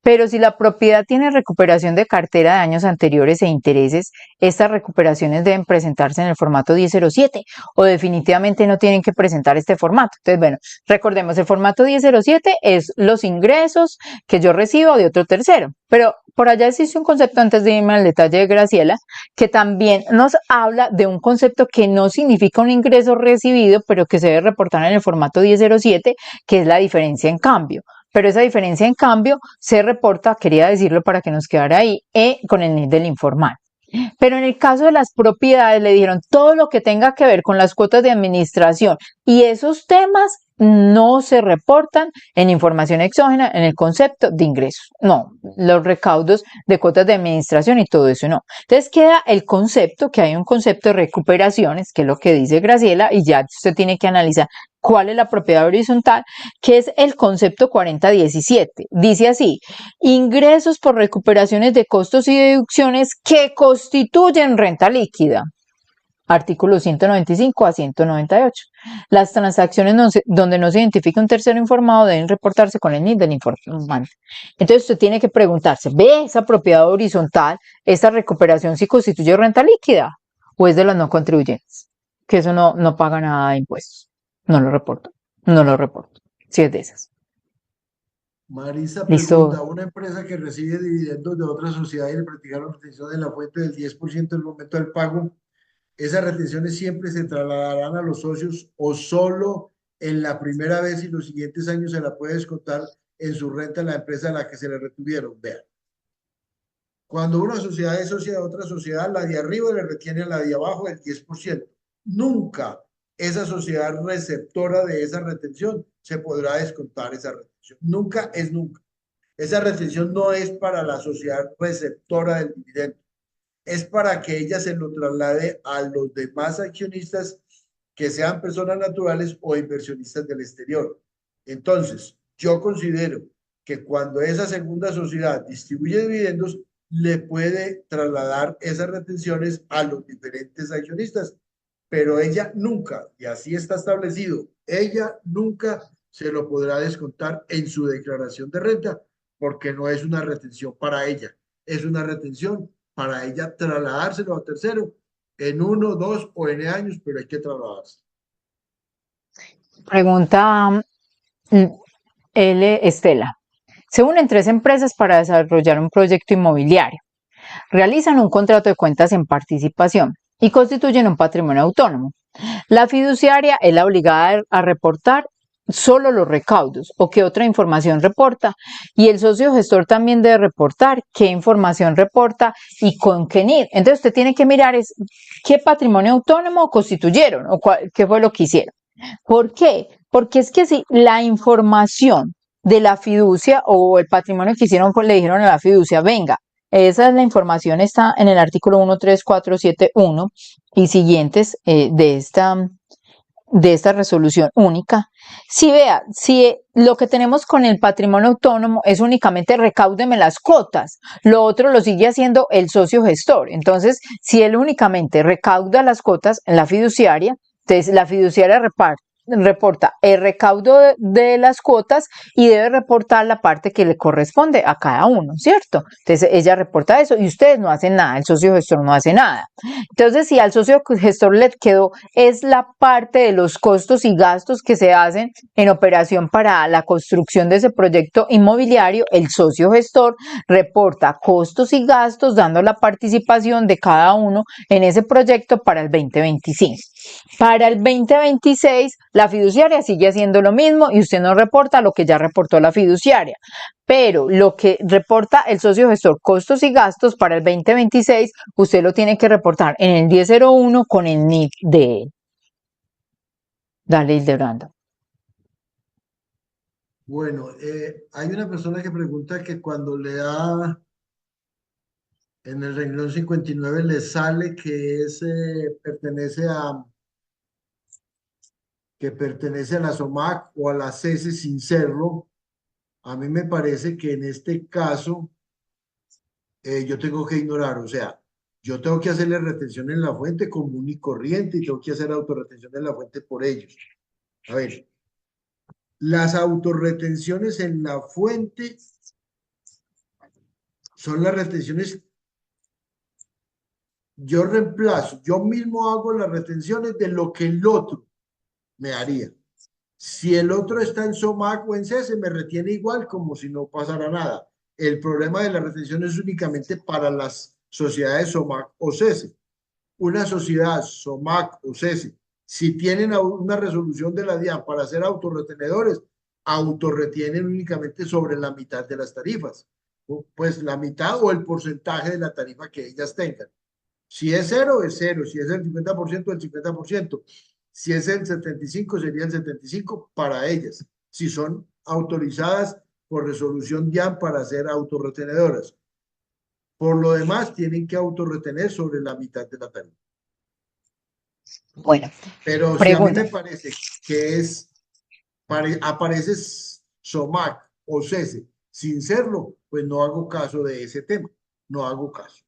Pero si la propiedad tiene recuperación de cartera de años anteriores e intereses, estas recuperaciones deben presentarse en el formato 1007 o definitivamente no tienen que presentar este formato. Entonces, bueno, recordemos, el formato 1007 es los ingresos que yo recibo de otro tercero. Pero por allá existe un concepto, antes de irme al detalle de Graciela, que también nos habla de un concepto que no significa un ingreso recibido, pero que se debe reportar en el formato 1007, que es la diferencia en cambio. Pero esa diferencia en cambio se reporta, quería decirlo para que nos quedara ahí, con el NID del informal. Pero en el caso de las propiedades le dijeron todo lo que tenga que ver con las cuotas de administración y esos temas no se reportan en información exógena en el concepto de ingresos. No, los recaudos de cuotas de administración y todo eso no. Entonces queda el concepto, que hay un concepto de recuperaciones, que es lo que dice Graciela, y ya usted tiene que analizar cuál es la propiedad horizontal, que es el concepto 4017. Dice así: ingresos por recuperaciones de costos y deducciones que constituyen renta líquida. Artículos 195 a 198. Las transacciones donde no se identifica un tercero informado deben reportarse con el NID del informante. Entonces usted tiene que preguntarse, ¿ve esa propiedad horizontal, esta recuperación si constituye renta líquida o es de las no contribuyentes? Que eso no paga nada de impuestos. No lo reporto. No lo reporto. Si es de esas. Marisa pregunta, Listo. ¿una empresa que recibe dividendos de otra sociedad y le practicaron retención en la fuente del 10% del momento del pago, esas retenciones siempre se trasladarán a los socios o solo en la primera vez y los siguientes años se la puede descontar en su renta a la empresa a la que se le retuvieron? Vean, cuando una sociedad es socia de otra sociedad, la de arriba le retiene a la de abajo el 10%. Nunca esa sociedad receptora de esa retención se podrá descontar esa retención. Nunca es nunca. Esa retención no es para la sociedad receptora del dividendo, es para que ella se lo traslade a los demás accionistas que sean personas naturales o inversionistas del exterior. Entonces, yo considero que cuando esa segunda sociedad distribuye dividendos, le puede trasladar esas retenciones a los diferentes accionistas, pero ella nunca, y así está establecido, ella nunca se lo podrá descontar en su declaración de renta porque no es una retención para ella, es una retención para ella trasladárselo a tercero en 1, 2 o N años, pero hay que trasladarse. Pregunta L. Estela. Se unen tres empresas para desarrollar un proyecto inmobiliario. Realizan un contrato de cuentas en participación y constituyen un patrimonio autónomo. La fiduciaria es la obligada a reportar solo los recaudos o qué otra información reporta, y el socio gestor también debe reportar qué información reporta y con qué NID. Entonces usted tiene que mirar qué patrimonio autónomo constituyeron o qué fue lo que hicieron. ¿Por qué? Porque es que si la información de la fiducia o el patrimonio que hicieron, pues le dijeron a la fiducia, venga, esa es la información, está en el artículo 13471 y siguientes de esta resolución única. Si vea, si lo que tenemos con el patrimonio autónomo es únicamente recáudeme las cuotas, lo otro lo sigue haciendo el socio gestor. Entonces, si él únicamente recauda las cuotas en la fiduciaria, entonces la fiduciaria reporta el recaudo de las cuotas y debe reportar la parte que le corresponde a cada uno, ¿cierto? Entonces ella reporta eso y ustedes no hacen nada, el socio gestor no hace nada. Entonces, si al socio gestor le quedó, es la parte de los costos y gastos que se hacen en operación para la construcción de ese proyecto inmobiliario, el socio gestor reporta costos y gastos dando la participación de cada uno en ese proyecto para el 2025. Para el 2026, la fiduciaria sigue haciendo lo mismo y usted no reporta lo que ya reportó la fiduciaria. Pero lo que reporta el socio gestor, costos y gastos para el 2026, usted lo tiene que reportar en el 1001 con el NIF de él. Dale, Hildebrando. Bueno, hay una persona que pregunta que cuando le da en el renglón 59 le sale que pertenece a la SOMAC o a la CESE sin serlo. A mí me parece que en este caso yo tengo que ignorar, o sea, yo tengo que hacerle retención en la fuente común y corriente y tengo que hacer autorretención en la fuente por ellos. A ver, las autorretenciones en la fuente son las retenciones. Yo reemplazo, yo mismo hago las retenciones de lo que el otro me haría. Si el otro está en SOMAC o en CESE, me retiene igual como si no pasara nada. El problema de la retención es únicamente para las sociedades SOMAC o CESE. Una sociedad SOMAC o CESE, si tienen una resolución de la DIAN para ser autorretenedores, autorretienen únicamente sobre la mitad de las tarifas, pues la mitad o el porcentaje de la tarifa que ellas tengan. Si es cero, es cero. Si es el 50%, el 50%. Si es el 75, sería el 75 para ellas. Si son autorizadas por resolución DIAN para ser autorretenedoras. Por lo demás, tienen que autorretener sobre la mitad de la tarifa. Bueno, Pero si a mí pregunta. me parece que aparece SOMAC o CESE sin serlo, pues no hago caso de ese tema. No hago caso.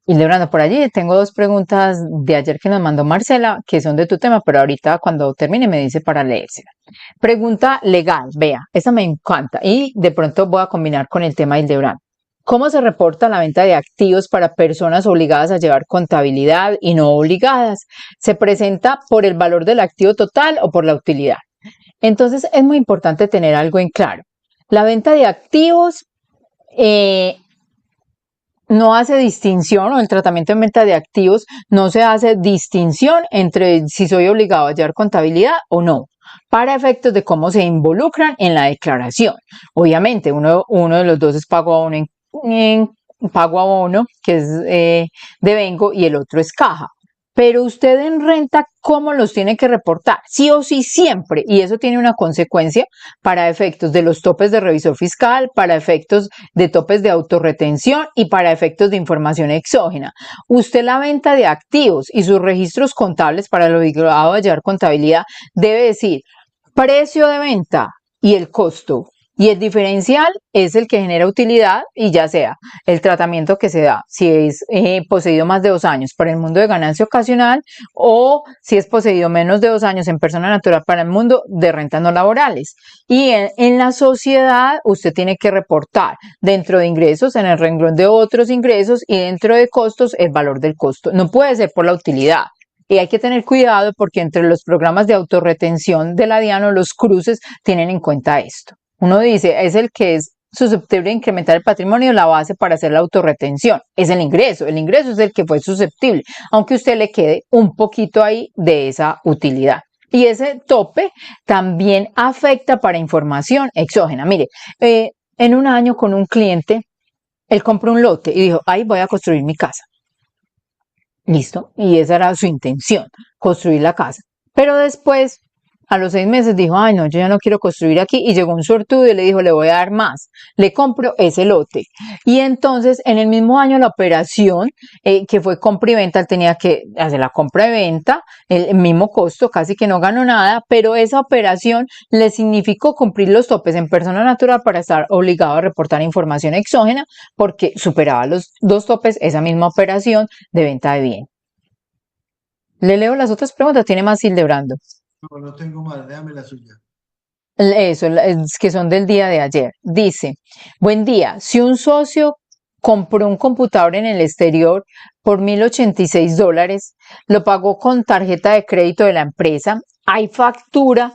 Y Leonardo, por allí tengo dos preguntas de ayer que nos mandó Marcela, que son de tu tema, pero ahorita cuando termine me dice para leérsela. Pregunta legal, vea, esa me encanta y de pronto voy a combinar con el tema del Hildebrand. ¿Cómo se reporta la venta de activos para personas obligadas a llevar contabilidad y no obligadas? ¿Se presenta por el valor del activo total o por la utilidad? Entonces es muy importante tener algo en claro. La venta de activos no hace distinción, o el tratamiento en venta de activos no se hace distinción entre si soy obligado a llevar contabilidad o no, para efectos de cómo se involucran en la declaración. Obviamente, uno de los dos es pago a uno pago a uno, que es devengo, y el otro es caja. Pero usted en renta, ¿cómo los tiene que reportar? Sí o sí siempre, y eso tiene una consecuencia para efectos de los topes de revisor fiscal, para efectos de topes de autorretención y para efectos de información exógena. Usted la venta de activos y sus registros contables para el obligado a llevar contabilidad debe decir precio de venta y el costo. Y el diferencial es el que genera utilidad y ya sea el tratamiento que se da, si es poseído más de 2 años para el mundo de ganancia ocasional o si es poseído menos de 2 años en persona natural para el mundo de rentas no laborales. Y en la sociedad usted tiene que reportar dentro de ingresos, en el renglón de otros ingresos y dentro de costos, el valor del costo. No puede ser por la utilidad. Y hay que tener cuidado porque entre los programas de autorretención de la DIAN o los cruces tienen en cuenta esto. Uno dice, es el que es susceptible de incrementar el patrimonio, la base para hacer la autorretención. Es el ingreso es el que fue susceptible, aunque usted le quede un poquito ahí de esa utilidad. Y ese tope también afecta para información exógena. Mire, en un año con un cliente, él compró un lote y dijo, ahí voy a construir mi casa. Listo, y esa era su intención, construir la casa. Pero después, a los 6 meses, dijo, ay, no, yo ya no quiero construir aquí. Y llegó un suertudo y le dijo, le voy a dar más, le compro ese lote. Y entonces, en el mismo año, la operación, que fue compra y venta, él tenía que hacer la compra y venta, el mismo costo, casi que no ganó nada, pero esa operación le significó cumplir los topes en persona natural para estar obligado a reportar información exógena, porque superaba los 2 topes esa misma operación de venta de bien. Le leo las otras preguntas, tiene más Hildebrando. No, no tengo más, déjame la suya. Eso, es que son del día de ayer. Dice, buen día, si un socio compró un computador en el exterior por $1,086, lo pagó con tarjeta de crédito de la empresa, hay factura,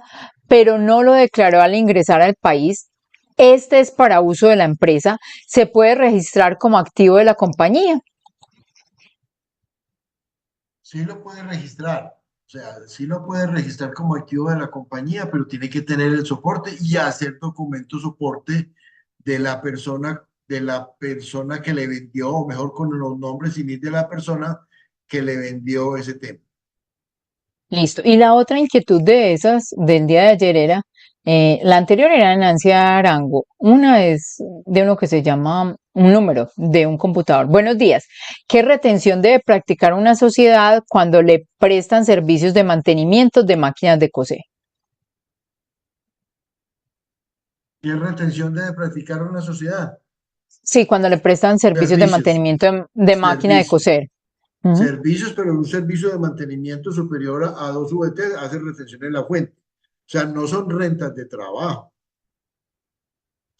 pero no lo declaró al ingresar al país, este es para uso de la empresa, se puede registrar como activo de la compañía. Sí lo puede registrar, o sea, sí lo puede registrar como activo de la compañía, pero tiene que tener el soporte y hacer documento soporte de la persona que le vendió, o mejor con los nombres y NIF de la persona que le vendió ese tema. Listo. Y la otra inquietud de esas del día de ayer era, la anterior era de Nancy Arango, una es de uno que se llama un número de un computador. Buenos días. ¿Qué retención debe practicar una sociedad cuando le prestan servicios de mantenimiento de máquinas de coser? ¿Qué retención debe practicar una sociedad? Sí, cuando le prestan servicios de Servicios, mantenimiento de máquina de servicios, coser. Ujú. servicios, pero un servicio de mantenimiento superior a 2 VT hace retención en la fuente. O sea, no son rentas de trabajo.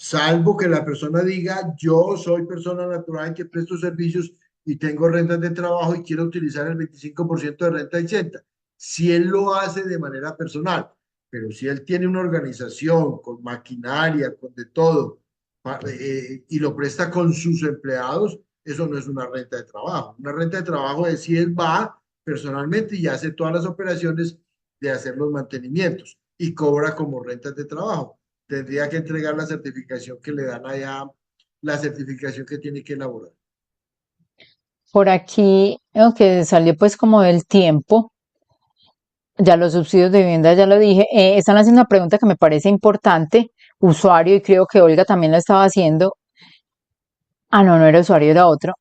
salvo que la persona diga, yo soy persona natural que presto servicios y tengo rentas de trabajo y quiero utilizar el 25% de renta exenta. Si él lo hace de manera personal, pero si él tiene una organización con maquinaria, con de todo, y lo presta con sus empleados, eso no es una renta de trabajo. Una renta de trabajo es si él va personalmente y hace todas las operaciones de hacer los mantenimientos y cobra como rentas de trabajo. Tendría que entregar la certificación que le dan allá, la certificación que tiene que elaborar. Por aquí, que salió pues como del tiempo, ya los subsidios de vivienda, ya lo dije, están haciendo una pregunta que me parece importante, usuario, y creo que Olga también la estaba haciendo. Ah, no, no era usuario, era otro.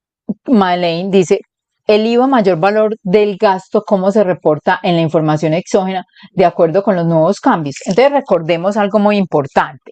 Madeleine dice, el IVA mayor valor del gasto, ¿cómo se reporta en la información exógena de acuerdo con los nuevos cambios? Entonces recordemos algo muy importante.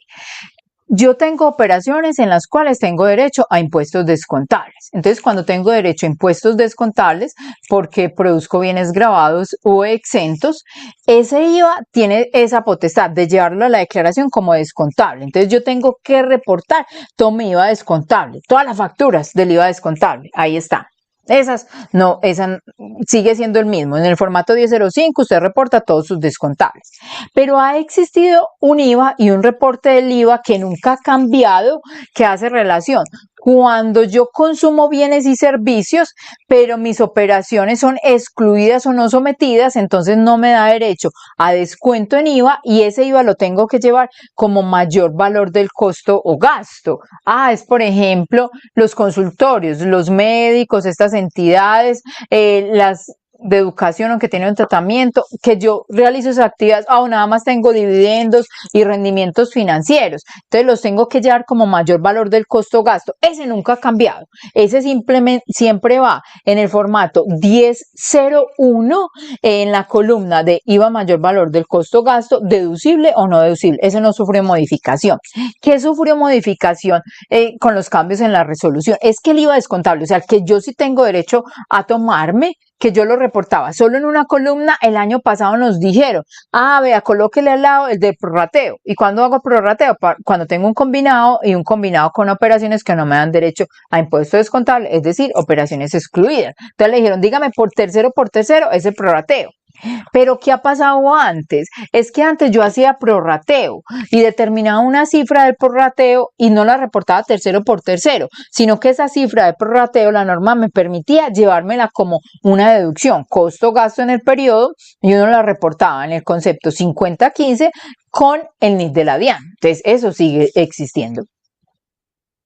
Yo tengo operaciones en las cuales tengo derecho a impuestos descontables. Entonces, cuando tengo derecho a impuestos descontables, porque produzco bienes gravados o exentos, ese IVA tiene esa potestad de llevarlo a la declaración como descontable. Entonces, yo tengo que reportar todo mi IVA descontable, todas las facturas del IVA descontable. Ahí está. Esas, no, esa sigue siendo el mismo. En el formato 1005 usted reporta todos sus descontables. Pero ha existido un IVA y un reporte del IVA que nunca ha cambiado, que hace relación. Cuando yo consumo bienes y servicios, pero mis operaciones son excluidas o no sometidas, entonces no me da derecho a descuento en IVA y ese IVA lo tengo que llevar como mayor valor del costo o gasto. Ah, es por ejemplo los consultorios, los médicos, estas entidades, las de educación, aunque tiene un tratamiento, que yo realizo esas actividades, nada más tengo dividendos y rendimientos financieros, entonces los tengo que llevar como mayor valor del costo-gasto, ese nunca ha cambiado, ese simplemente siempre va en el formato 1001 en la columna de IVA mayor valor del costo-gasto, deducible o no deducible, ese no sufrió modificación. ¿Qué sufrió modificación con los cambios en la resolución? Es que el IVA descontable, o sea, que yo sí tengo derecho a tomarme, que yo lo reportaba solo en una columna, el año pasado nos dijeron, vea, colóquele al lado el de prorrateo. ¿Y cuando hago prorrateo? Cuando tengo un combinado y un combinado con operaciones que no me dan derecho a impuesto descontable, es decir, operaciones excluidas. Entonces le dijeron, dígame por tercero, es el prorrateo. Pero ¿qué ha pasado antes? Es que antes yo hacía prorrateo y determinaba una cifra del prorrateo y no la reportaba tercero por tercero, sino que esa cifra de prorrateo, la norma me permitía llevármela como una deducción, costo-gasto en el periodo, y uno la reportaba en el concepto 50-15 con el NIT de la DIAN. Entonces, eso sigue existiendo.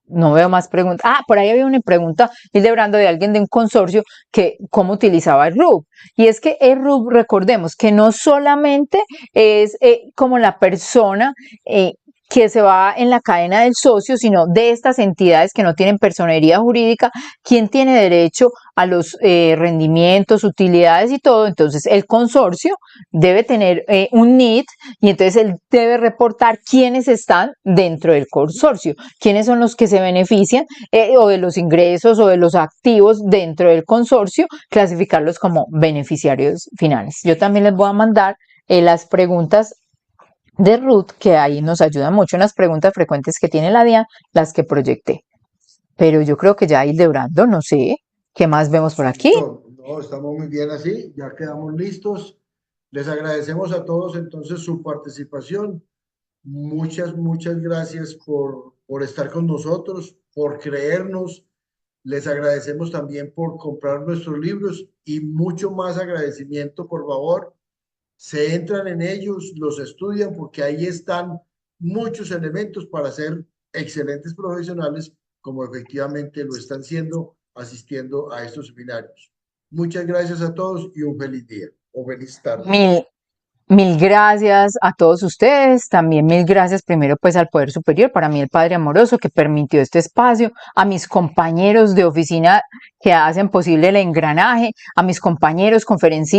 No veo más preguntas. Por ahí había una pregunta, Hildebrando, de alguien de un consorcio que cómo utilizaba el RUB. Y es que el RUB, recordemos que no solamente es como la persona que se va en la cadena del socio, sino de estas entidades que no tienen personería jurídica, quien tiene derecho a los rendimientos, utilidades y todo. Entonces, el consorcio debe tener un NIT y entonces él debe reportar quiénes están dentro del consorcio, quiénes son los que se benefician o de los ingresos o de los activos dentro del consorcio, clasificarlos como beneficiarios finales. Yo también les voy a mandar las preguntas de Ruth, que ahí nos ayudan mucho en las preguntas frecuentes que tiene la DIAN, las que proyecté. Pero yo creo que ya Hildebrando, no sé, ¿qué más vemos por aquí? Listo, no, estamos muy bien así, ya quedamos listos. Les agradecemos a todos entonces su participación. Muchas gracias por estar con nosotros, por creernos. Les agradecemos también por comprar nuestros libros y mucho más agradecimiento, por favor. Se entran en ellos, los estudian porque ahí están muchos elementos para ser excelentes profesionales, como efectivamente lo están siendo asistiendo a estos seminarios. Muchas gracias a todos y un feliz día o feliz tarde. Mil gracias a todos ustedes, también mil gracias primero pues al Poder Superior, para mí el Padre amoroso que permitió este espacio, a mis compañeros de oficina que hacen posible el engranaje, a mis compañeros conferencistas